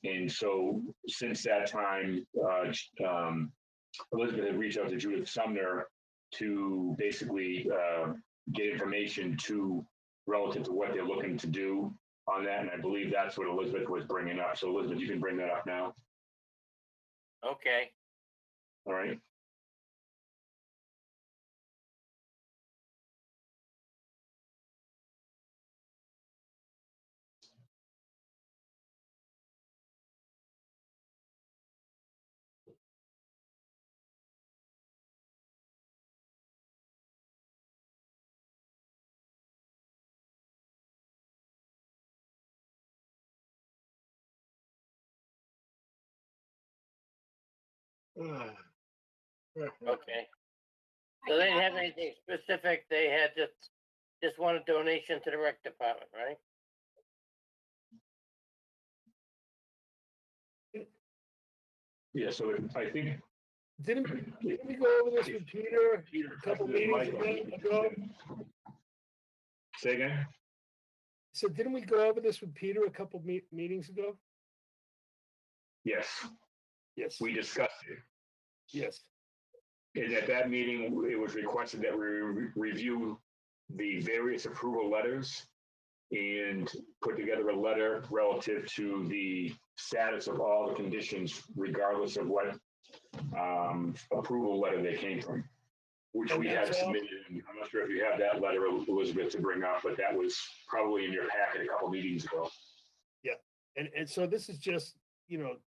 And so since that time, Elizabeth had reached out to Judith Sumner to basically get information to relative to what they're looking to do on that. And I believe that's what Elizabeth was bringing up. So Elizabeth, you can bring that up now. Okay. All right. Okay. So they didn't have anything specific. They had just one donation to the rec department, right? Yeah, so I think Didn't we go over this with Peter a couple meetings ago? Say again? So didn't we go over this with Peter a couple meetings ago? Yes. Yes. We discussed it. Yes. And at that meeting, it was requested that we review the various approval letters and put together a letter relative to the status of all the conditions, regardless of what approval letter they came from, which we had submitted. And I'm not sure if you have that letter, Elizabeth, to bring up, but that was probably in your packet a couple meetings ago. Yeah. And so this is just,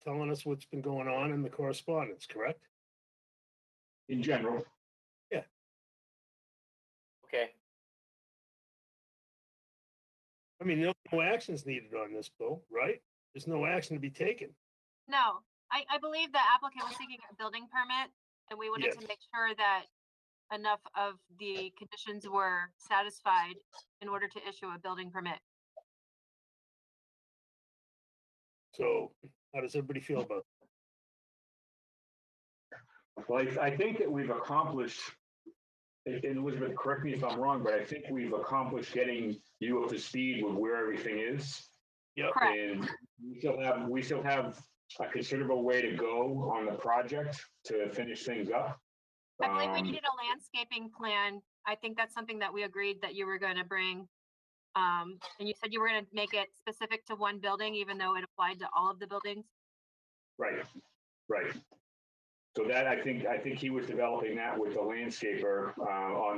telling us what's been going on in the correspondence, correct? In general. Yeah. Okay. I mean, no action's needed on this, Bill, right? There's no action to be taken. No, I believe the applicant was seeking a building permit, and we wanted to make sure that enough of the conditions were satisfied in order to issue a building permit. So how does everybody feel about it? Well, I think that we've accomplished, and Elizabeth, correct me if I'm wrong, but I think we've accomplished getting you up to speed with where everything is. Yep. And we still have a considerable way to go on the project to finish things up. I believe we needed a landscaping plan. I think that's something that we agreed that you were going to bring. And you said you were going to make it specific to one building, even though it applied to all of the buildings. Right. So that I think he was developing that with the landscaper on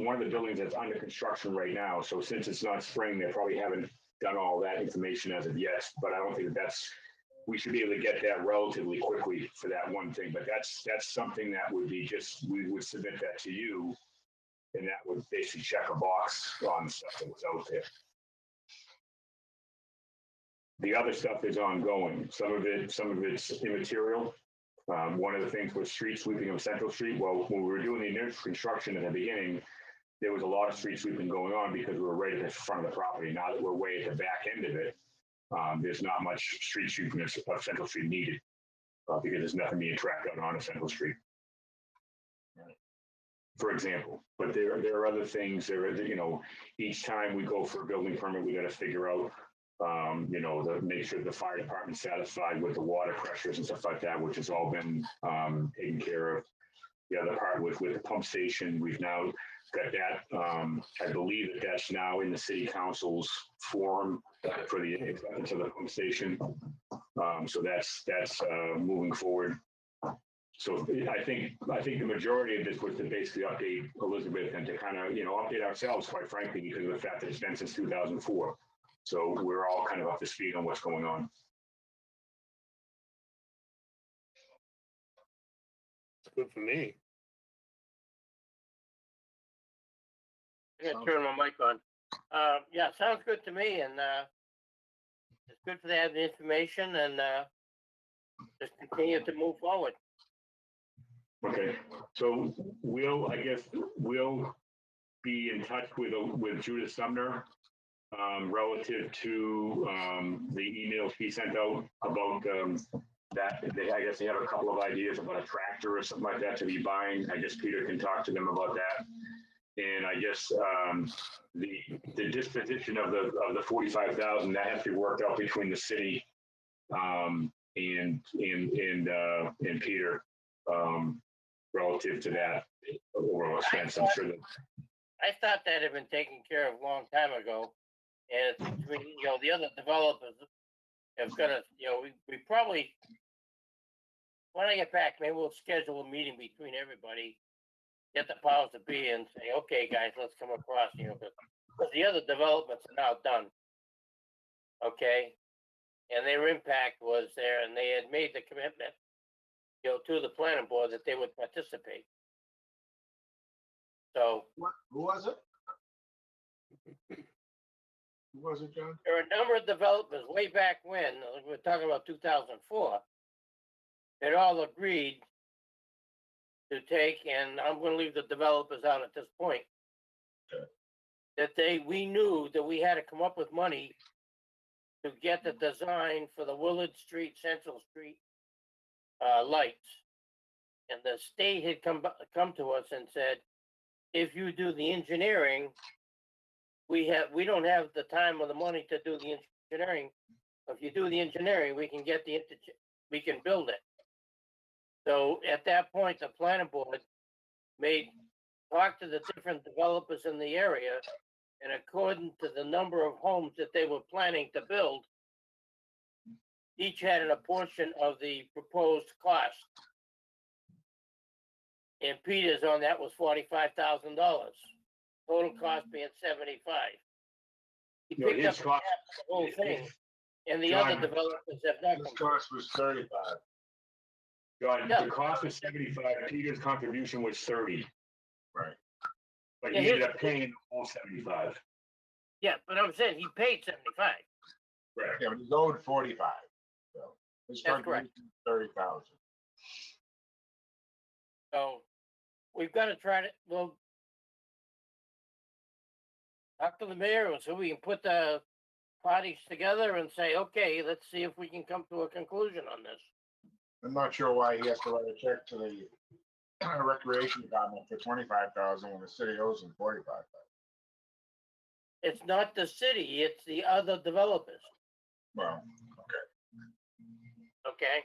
one of the buildings that's under construction right now. So since it's not spring, they probably haven't done all that information as of yet. But I don't think we should be able to get that relatively quickly for that one thing. But that's something that would be we would submit that to you, and that would basically check a box on the stuff that was out there. The other stuff is ongoing. Some of it's immaterial. One of the things was street sweeping of Central Street. Well, when we were doing the initial construction at the beginning, there was a lot of street sweeping going on because we were right at the front of the property. Now that we're way at the back end of it, there's not much street sweeping of Central Street needed because there's nothing being tracked out on a Central Street, for example. But there are other things. Each time we go for a building permit, we got to figure out to make sure the fire department's satisfied with the water pressures and stuff like that, which has all been taken care of. the other part with the pump station. We've now got that. I believe that's now in the city council's forum for the acceptance of the pump station. So that's moving forward. So I think the majority of this was to basically update Elizabeth and to kind of, update ourselves, quite frankly, because of the fact that it's been since 2004. So we're all kind of up to speed on what's going on. It's good for me. I'm gonna turn my mic on. Yeah, sounds good to me, and it's good for them to have the information and just continue to move forward. Okay, so we'll be in touch with Judith Sumner relative to the email she sent out about that. I guess they have a couple of ideas about a tractor or something like that to be buying. I guess Peter can talk to them about that. And I guess the disposition of the 45,000 that has to be worked out between the city and Peter. Relative to that overall expense, I'm sure that. I thought that had been taken care of a long time ago, and the other developers have got to, we probably, when I get back, maybe we'll schedule a meeting between everybody, get the powers to be, and say, okay, guys, let's come across, because the other developments are now done, okay, and their impact was there, and they had made the commitment to the planning board that they would participate. So. Who was it? Who was it, John? There are a number of developers way back when, we're talking about 2004, that all agreed to take, and I'm going to leave the developers out at this point, that we knew that we had to come up with money to get the design for the Willard Street, Central Street lights, and the state had come to us and said, if you do the engineering, we don't have the time or the money to do the engineering. If you do the engineering, we can build it. So at that point, the planning board talked to the different developers in the area, and according to the number of homes that they were planning to build, each had a portion of the proposed cost. And Peter's on that was $45,000. Total cost being $75,000. He picked up the whole thing, and the other developers have not. This cost was 35. John, the cost was 75. Peter's contribution was 30. Right. But he ended up paying all 75. Yeah, but I'm saying he paid 75. Right. Yeah, but he's owed 45. So his That's correct. 30,000. So we've got to try to, we'll talk to the mayor and so we can put the parties together and say, okay, let's see if we can come to a conclusion on this. I'm not sure why he has to write a check to the recreation department for 25,000 when the city owes him 45,000. It's not the city, it's the other developers. Well, okay. Okay.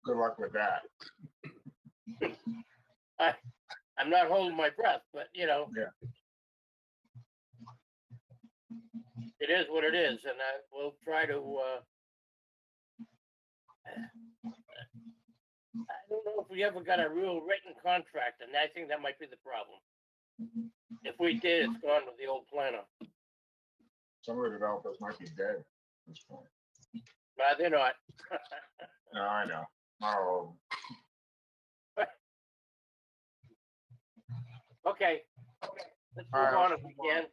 Good luck with that. I'm not holding my breath, but Yeah. It is what it is, and we'll try to. I don't know if we ever got a real written contract, and I think that might be the problem. If we did, it's gone with the old planner. Some of the developers might be dead at this point. But they're not. No, I know. Not all of them. Okay. Let's All move right, on if we can.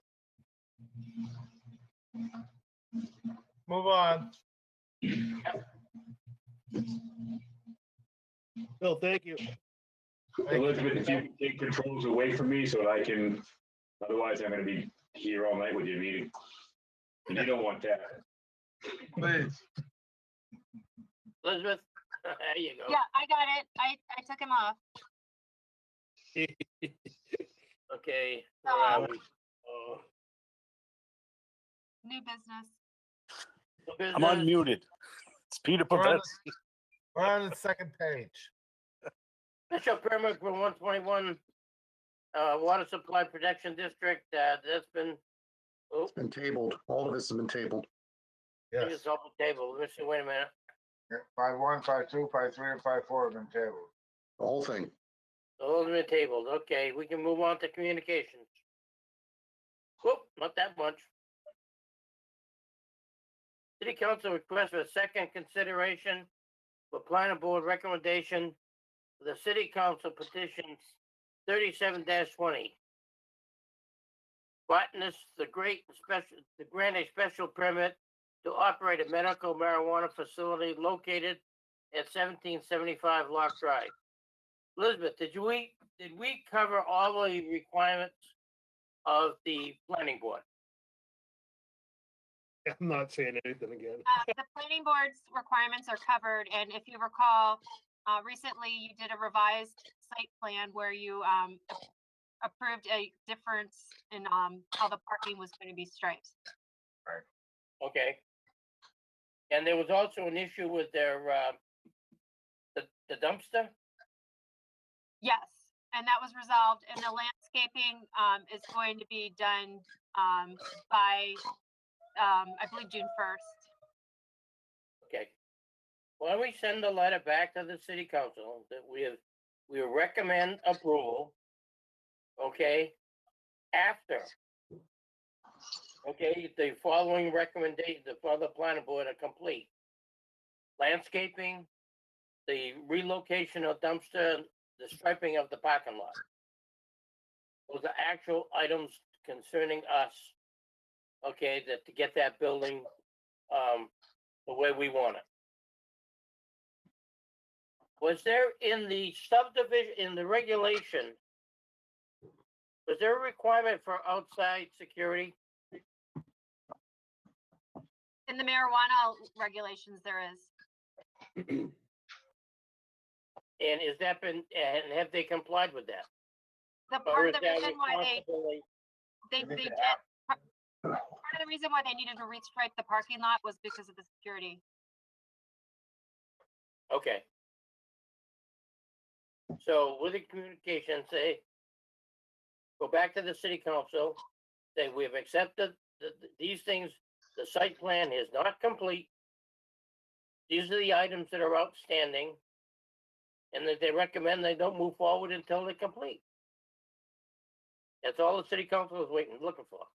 Move on. Bill, thank you. Elizabeth, if you can take controls away from me so that I can, otherwise I'm going to be here all night with your meeting. And you don't want that. Please. Elizabeth, there you go. Yeah, I got it. I took him off. Okay. Where are we? New business. I'm unmuted. It's Peter We're on Pavets. We're on the second page. Special permit for 121 Water Supply Protection District, that's been, oh, It's been tabled. All of this has been tabled. I think it's off the table. Let me see, wait a minute. 5-1, 5-2, 5-3, and 5-4 have been tabled. The whole thing. Those have been tabled. Okay, we can move on to communications. Whoop, not that much. City Council request for a second consideration for planning board recommendation for the City Council petitions 37-20. Botanist, the grant a special permit to operate a medical marijuana facility located at 1775 Lock Drive. Elizabeth, did we cover all the requirements of the planning board? I'm not saying anything again. The planning board's requirements are covered, and if you recall, recently you did a revised site plan where you approved a difference in how the parking was going to be striped. Right. Okay. And there was also an issue with their the dumpster. Yes, and that was resolved, and the landscaping is going to be done by I believe June 1st. Okay. Why don't we send a letter back to the city council that we recommend approval, okay, after, okay, the following recommendation, the further planning board are complete. Landscaping, the relocation of dumpster, the striping of the parking lot. Those are actual items concerning us, okay, that to get that building the way we want it. Was there in the subdivision, in the regulation, was there a requirement for outside security? In the marijuana regulations, there is. And is that been, and have they complied with that? The Or part is of the that reason why responsibility- they did, part of the reason why they needed to restripe the parking lot was because of the security. Okay. So with the communication, say, go back to the city council, say we have accepted these things, the site plan is not complete. These are the items that are outstanding. And that they recommend they don't move forward until they're complete. That's all the city council is looking for.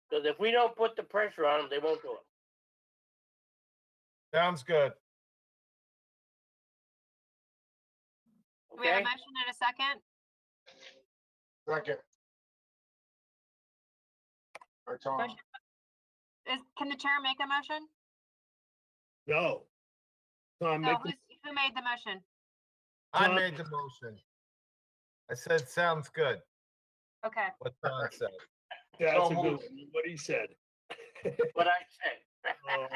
Because if we don't put the pressure on them, they won't do it. Sounds good. Do we have a Okay? motion and a second? Second. Or Tom. Motion- Can the chair make a motion? No. Tom, No, make the, who made the motion? I Tom- made the motion. I said, sounds good. Okay. What Don said. that's a So good moved. one, what he said. What I said. Oh,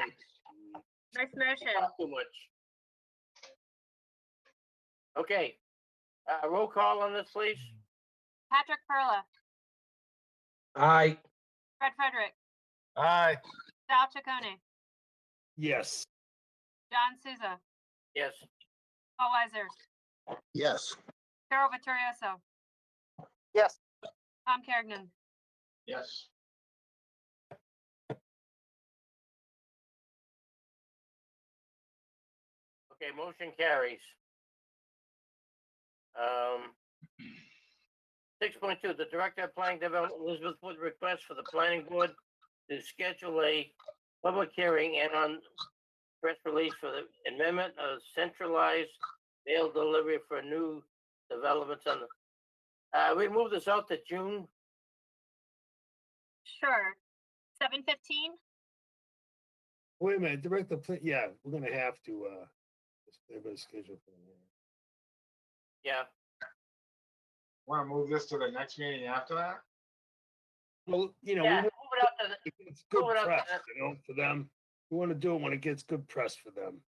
Nice motion. Not too much. Okay. Roll call on this, please. Patrick Perla, Aye. Fred Frederick, Aye. Sal Chaconi, yes. John Souza, Yes. Paul Weiser, Yes. Carol Vittorioso, Yes. Tom Kergnen. Yes. Okay, motion carries. 6.2, the Director of Planning Development, Elizabeth Wood, request for the planning board to schedule a public hearing and on press release for the amendment of centralized mail delivery for new developments on the, we move this out to June. Sure. 7:15? Wait a minute, Director, yeah, we're gonna have to, everybody's schedule. Yeah. Want to move this to the next meeting after that? Well, you know, Yeah, we move it out to the, it's good move it up to press, the- you know, for them. We want to do it when it gets good press for them.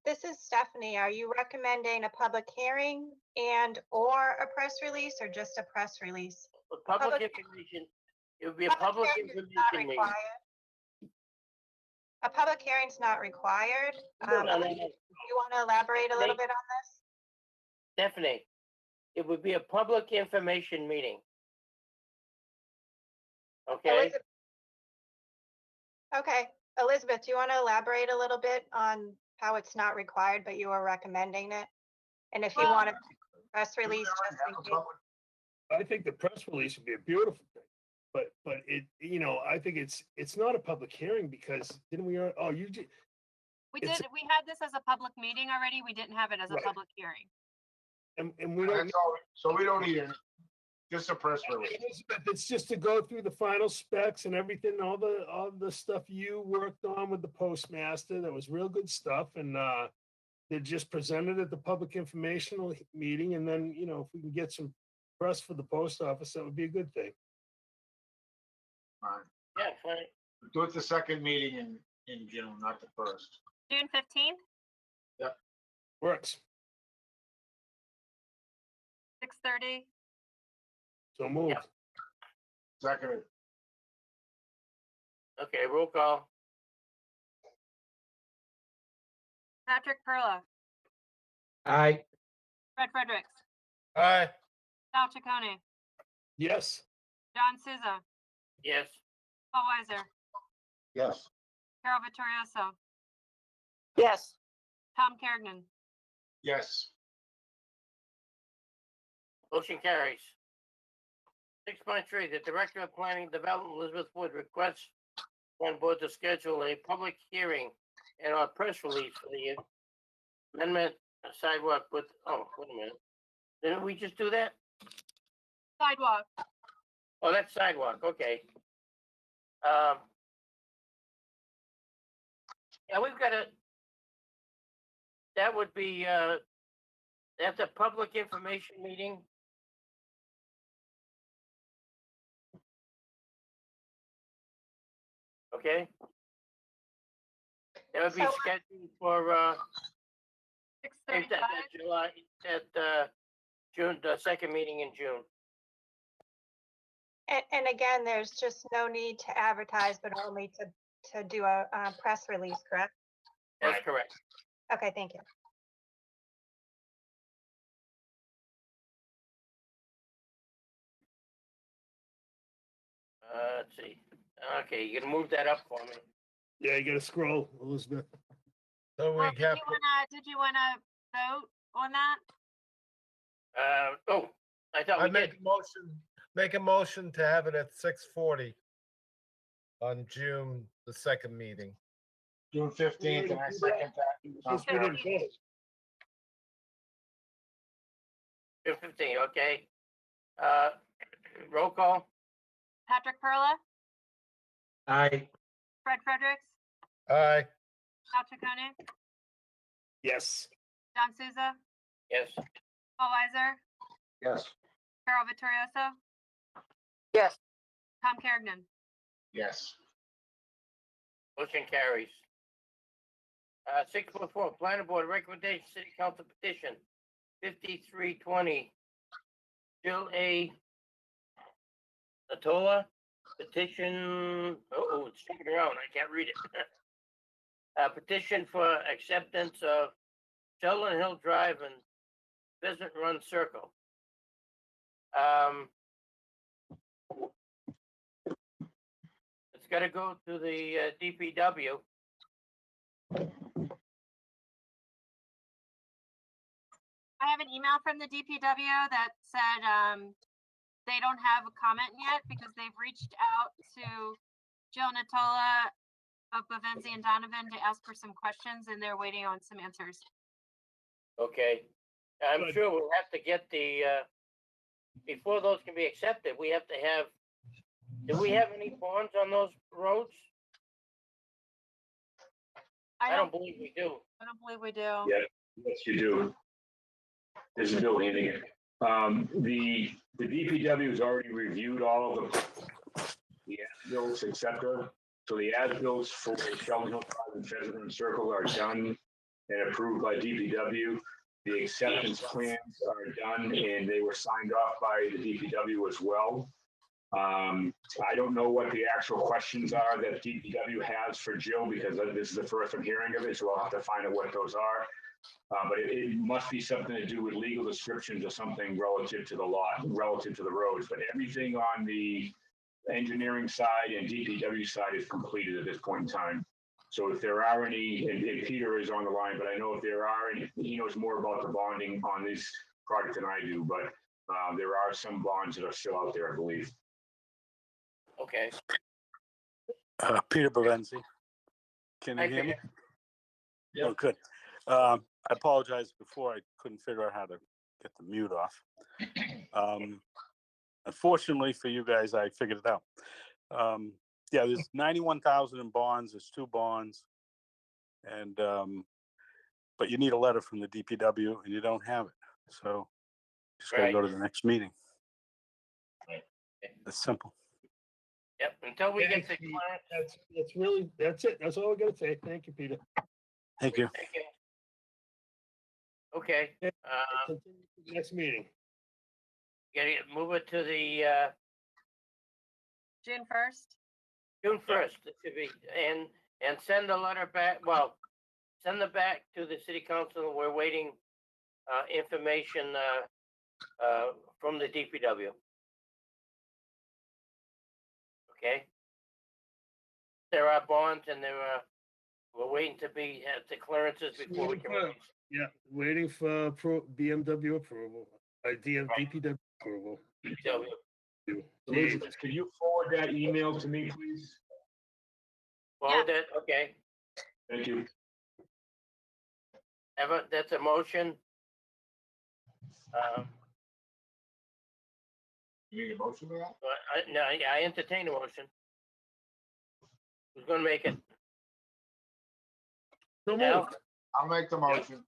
This is Stephanie. Are you recommending a public hearing and or a press release or just a press release? public Public- information, it would be a public hearing is not information meeting. required. A public hearing's not required. No, no, no. You want to elaborate a little bit on this? Stephanie, it would be a public information meeting. Okay, Elizabeth- Okay, Elizabeth, do you want to elaborate a little bit on how it's not required, but you are recommending it? And if you Well- want a press release, just in case. I think the press release would be a beautiful thing, but it, you know, I think it's not a public hearing because didn't we, oh, you did, We It's- did, we had this as a public meeting already. We didn't have it as a Right. public hearing. and we don't. That's all, so we don't need any, just a press release. Elizabeth, it's just to go through the final specs and everything, all the stuff you worked on with the postmaster. That was real good stuff. And they just presented at the public informational meeting. And then, you know, if we can get some press for the post office, that would be a good thing. Fine. yeah, fine. Do it the second meeting in June, not the first. June 15th, Works. 6:30. So moved. Yep. Second, Okay, roll call. Patrick Perla, Aye. Fred Fredericks, Aye. Sal Chaconi, Yes. John Souza, Yes, Paul Weiser, Yes. Carol Vittorioso, Yes. Tom Kergnen. yes. motion carries. 6.3, the Director of Planning and Development, Elizabeth Wood, requests one board to schedule a public hearing and a press release for the amendment sidewalk with, oh, wait a minute. Didn't we just do that? Sidewalk. Oh, that's sidewalk, okay. Yeah, we've got a, that would be, that's a public information meeting. Okay. That would be So- scheduled for, 6:35. that July, that, June, the second meeting in June. And again, there's just no need to advertise, but only to do a press release, correct? That's correct. Okay, thank you. Let's see. Okay, you can move that up for me. Yeah, you gotta scroll, Elizabeth. So we Well, have, did you wanna vote on that? Oh, I thought I we make did. make a motion to have it at 6:40 on June, the second meeting. June 15th, and I second that. Yes, we didn't vote. June 15, okay. Roll call. Patrick Perla, Aye. Fred Fredericks, Aye. Sal Chaconi, Yes. John Souza, Yes. Paul Weiser, Yes. Carol Vittorioso, Yes. Tom Kergnen. Yes. Motion carries. 6.4, planning board recommendation, city council petition, 5320. Jill A. Atola, petition, it's sticking around, I can't read it. Petition for acceptance of Sheldon Hill Drive and Pheasant Run Circle. It's gotta go to the DPW. I have an email from the DPW that said, they don't have a comment yet because they've reached out to Jill Natola of Bavenzi and Donovan to ask for some questions and they're waiting on some answers. Okay, I'm Good. sure we'll have to get the, before those can be accepted, we have to have, do we have any bonds on those roads? I don't believe we do. I don't believe we do. Yeah, yes, you do. This is Bill Hannigan. The DPW has already reviewed all of the as-bills, et cetera. So the as-bills for Sheldon Hill Drive and Pheasant Run Circle are done and approved by DPW. The acceptance plans are done and they were signed off by the DPW as well. I don't know what the actual questions are that DPW has for Jill, because this is the first I'm hearing of it, so I'll have to find out what those are. But it must be something to do with legal descriptions or something relative to the lot, relative to the roads. But everything on the engineering side and DPW side is completed at this point in time. So if there are any, and Peter is on the line, but I know if there are any, he knows more about the bonding on this project than I do, but there are some bonds that are still out there, I believe. Okay. Peter Bavenzi. Can you hear me? Oh, good. I apologize before. I couldn't figure out how to get the mute off. Unfortunately for you guys, I figured it out. Yeah, there's 91,000 in bonds. There's 2 bonds, and but you need a letter from the DPW, and you don't have it. So just gotta go to the next meeting. It's simple. Yep, until we get the Thank you. clearance. That's it. That's all I gotta say. Thank you, Peter. Thank you. Thank you. Okay, Next meeting. move it to the, June 1st. June 1st, it should be, and send a letter back, well, send it back to the city council. We're waiting, information, from the DPW. Okay? There are bonds and we're waiting to be at the clearances before we can release. Yeah, waiting for BMW approval, DPW approval. DPW. Elizabeth, could you forward that email to me, please? Forward it, okay. Thank you. That's a motion. You need a motion for that? No, I entertain a motion. Who's gonna make it? Al? I'll make the motion.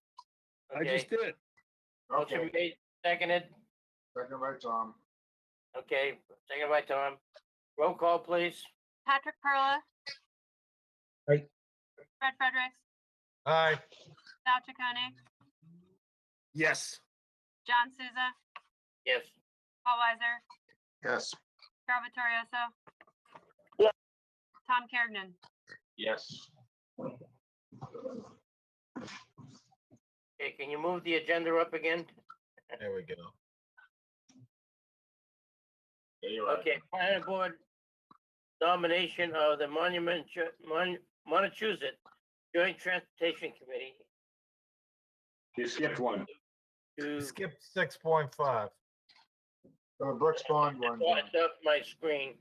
I just did. Motion Okay. made, seconded. Second by Tom. Okay, seconded by Tom. Roll call, please. Patrick Perla. Aye. Fred Fredericks. Aye. Sal Chaconi. Yes. John Souza. Yes. Paul Weiser. Yes. Carol Vittorioso. Yes. Tom Kergnen. Yes. Okay, can you move the agenda up again? There we go. Yeah, you're right. Okay, planning board nomination of the Montezut Joint Transportation Committee. You skipped one. To Skip 6.5. Brooks Bond one. It's off my screen.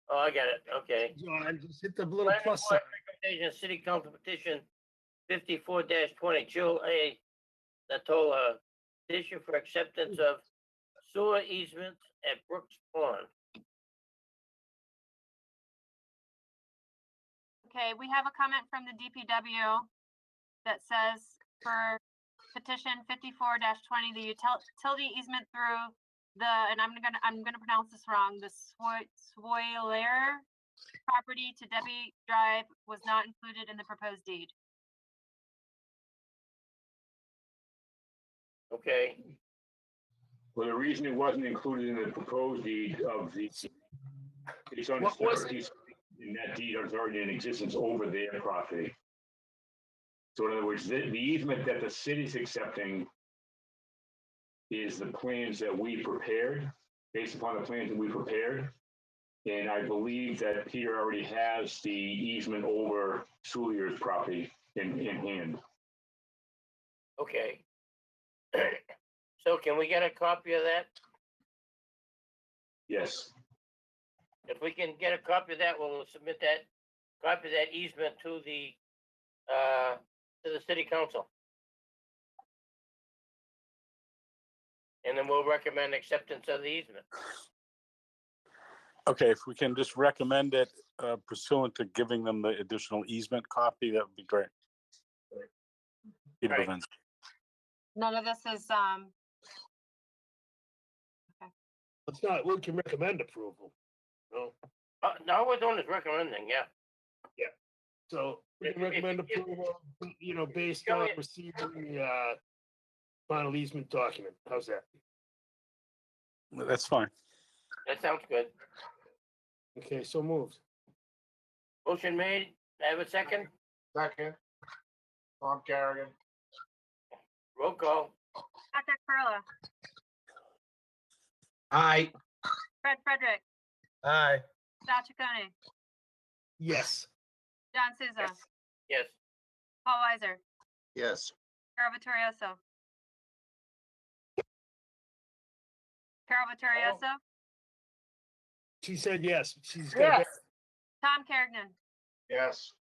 Oh, I got it, okay. John, just hit the little Planning plus board sign. recommendation, city council petition 54-20, Jill A. Natola, petition for acceptance of sewer easements at Brooks Pond. Okay, we have a comment from the DPW that says for petition 54-20, the utility easement through the, and I'm gonna pronounce this wrong, the Swoiler property to Debbie Drive was not included in the proposed deed. Okay, Well, the reason it wasn't included in the proposed deed of the, it's on the What was piece, and that deed is already in existence over their property. So in other words, the easement that the city's accepting is the plans that we prepared, based upon the plans that we prepared. And I believe that Peter already has the easement over Sulier's property in hand. okay. So can we get a copy of that? Yes. If we can get a copy of that, we'll submit that copy of that easement to the city council. And then we'll recommend acceptance of the easement. Okay, if we can just recommend it pursuant to giving them the additional easement copy, that would be great. Peter Right. Bavenzi. None of this is, It's not, we can recommend approval. No. Now we're doing is recommending, yeah. So we can recommend approval, based Go on ahead. receiving the final easement document. How's that? That's fine. That sounds good. Okay, so moved. Motion made. I have a second. Second. Tom Kerrigan. Roll call. Patrick Perla, Aye. Fred Frederick, Aye. Sal Chaconi, Yes. John Souza, Yes. Paul Weiser, Yes. Carol Vittorioso. Carol Vittorioso, She said yes. She's gonna. Yes. Tom Kergnen, Yes.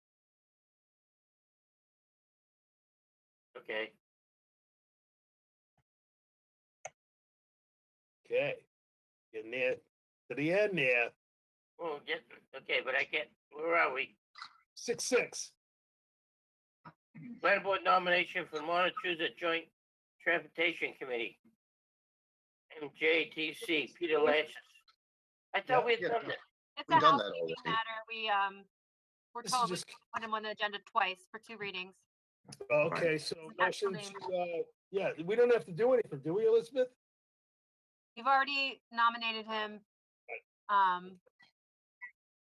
Okay. Okay. Getting there to the end there. Oh, yes. Okay, but I can't. Where are we? 6-6. Planning board nomination for Montezuma Joint Transportation Committee. MJTC, Peter Lances. I thought we had done that. It's We've a done that housekeeping already. matter. We're This is told we just- put him on the agenda twice for 2 readings. Okay, so That's motion the to, yeah, we don't have to do anything, do we, Elizabeth? You've already nominated him.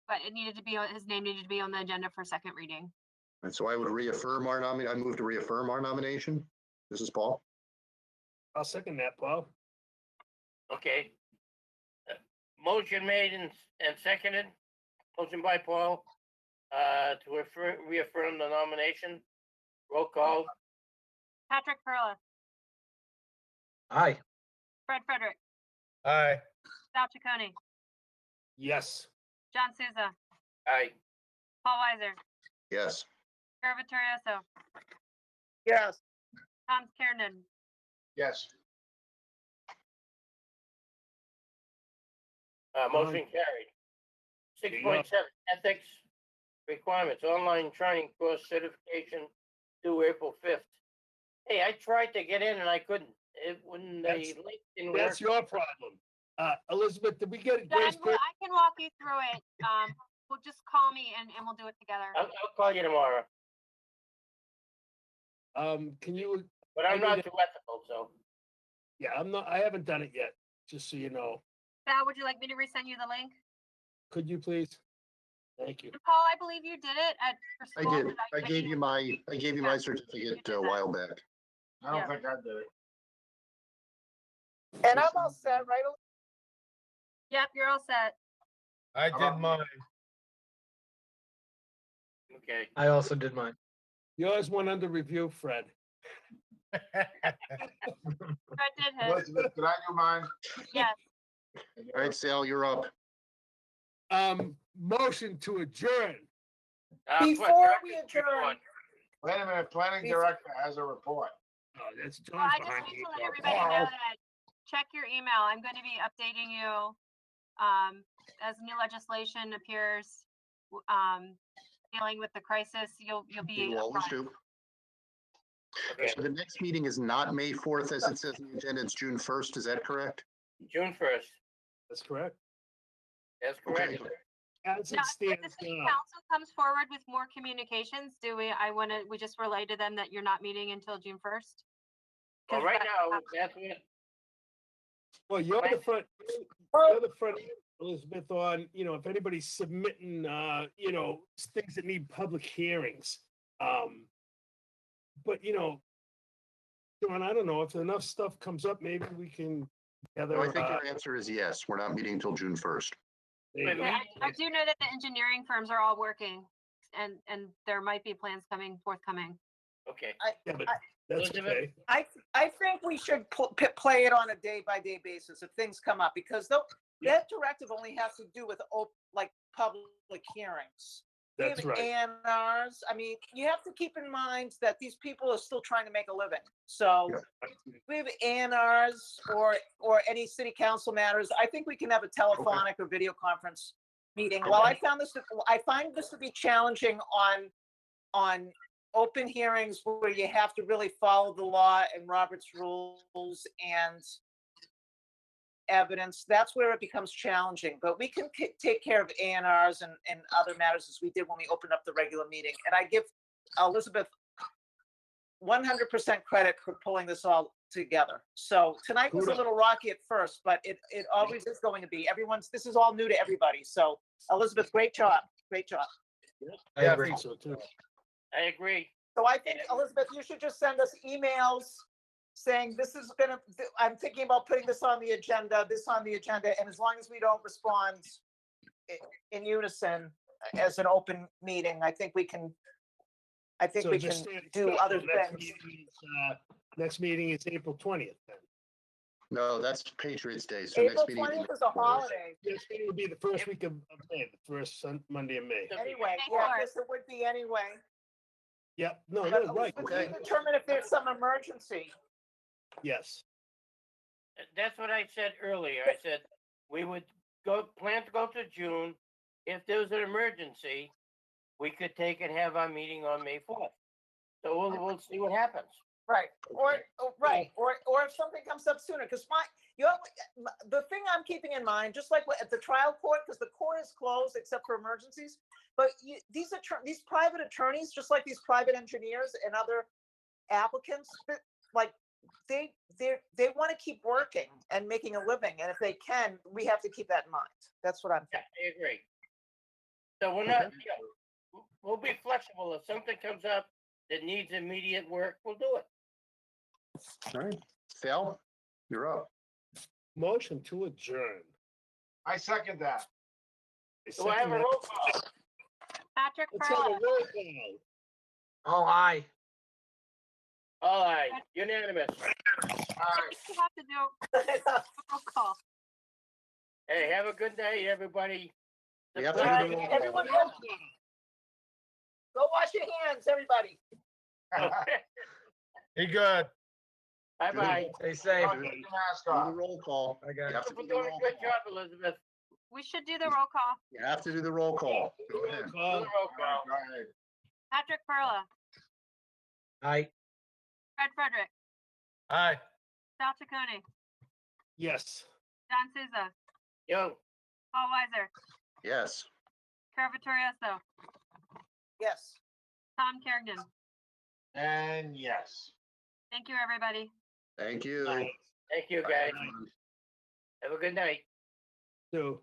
But it needed to be on, his name needed to be on the agenda for second reading. And so I would reaffirm our I move to reaffirm our nomination. This is Paul. I'll second that, Paul. Okay. Motion made and seconded. Motion by Paul, to reaffirm the nomination. Roll call. Patrick Perla, Aye. Fred Frederick, Aye. Sal Chaconi, Yes. John Souza, Aye. Paul Weiser, Yes. Carol Vittorioso, Yes. Tom Kernan, Yes. Motion carried. 6.7, ethics requirements, online training course certification due April 5th. Hey, I tried to get in and I couldn't. When the That's- link didn't work. That's your problem. Elizabeth, did we get a John, grace period? I can walk you through it. Well, just call me and we'll do it together. I'll call you tomorrow, Can you, but I I'm not need too ethical, so. yeah, I haven't done it yet, just so you know. Sal, would you like me to resend you the link? Could you please? Thank you. And Paul, I believe you did it at your I school. did. I gave you my certificate a while back. I don't Yeah. think I did it. And I'm all set, right? Yep, you're all set. I did mine. Okay. I also did mine. Yours went under review, Fred. Fred did his. Elizabeth, did I do mine? Yes. All right, Sal, you're up. Motion to adjourn. Before we adjourn, Wait a minute, planning Before- director has a report. Oh, that's Well, I John's just behind need me. to let everybody know that, check your email. I'm going to be updating you as new legislation appears, dealing with the crisis. You'll be. You always do. Okay. So the next meeting is not May 4th, as it says in the agenda, it's June 1st, is that correct? June 1st. That's correct. That's correct. Okay. As Now, it if the stands city now. council comes forward with more communications, we just relay to them that you're not meeting until June 1st? Well, right now, that's what, Well, you're the front, Elizabeth, on, if anybody's submitting, things that need public hearings. But, John, I don't know, if enough stuff comes up, maybe we can No, gather. I think your answer is yes. We're not meeting until June 1st. Yeah, I do know that the engineering firms are all working and there might be plans forthcoming. okay. Yeah, but that's Elizabeth? okay. I think we should play it on a day-by-day basis if things come up, because that directive only has to do with public hearings. We That's have right. A&Rs. I mean, you have to keep in mind that these people are still trying to make a living. So we have A&Rs or any city council matters. I think we can have a telephonic or video conference meeting. While I find this to be challenging on open hearings where you have to really follow the law and Robert's rules and evidence, that's where it becomes challenging. But we can take care of A&Rs and other matters as we did when we opened up the regular meeting. And I give Elizabeth 100% credit for pulling this all together. So tonight was a little rocky at first, but it always is going to be. This is all new to everybody. So Elizabeth, great job. Great job. I agree so too. I agree. So I think, Elizabeth, you should just send us emails saying I'm thinking about putting this on the agenda, and as long as we don't respond in unison as an open meeting, I think we can So we just can stand- do other next things. meeting is, Next meeting is April 20th then. No, that's Patriots Day, so April next meeting. 20th is a holiday. Next meeting would be the first week of May, the first Monday in May. Anyway, yeah, I guess it would be anyway. Yep, no, But no, right, Elizabeth, you determine if there's some emergency. yes. That's what I said earlier. I said we would plan to go to June. If there was an emergency, we could take and have our meeting on May 4th. So we'll see what happens. Right, or if something comes up sooner, because the thing I'm keeping in mind, just like at the trial court, because the court is closed except for emergencies, but these private attorneys, just like these private engineers and other applicants, like they want to keep working and making a living, and if they can, we have to keep that in mind. That's what I'm thinking. I agree. So we're not, we'll be flexible. If something comes up that needs immediate work, we'll do it. All right, Sal, you're up. Motion to adjourn. I second that. Do I have a roll call? Patrick Let's have a Perla, roll call. Oh, aye. All right, unanimous. you have to do a roll call. Hey, have a good day, everybody. We have to All do right, the roll everyone, call. go wash your hands, everybody. Be good. Bye-bye. Stay safe. Take your mask Do the off. roll call. I got You have to You're do the doing a roll good call. job, Elizabeth. We should do the roll call. You have to do the roll call. Go ahead. Do the roll call. Go ahead. Patrick Perla, Aye. Fred Frederick, Aye. Sal Chaconi, Yes. John Souza, Yo, Paul Weiser, Yes. Carol Vittorioso, Yes. Tom Kerrigan. And yes. Thank you, everybody. Thank you. thank you, guys. Have a good night. So.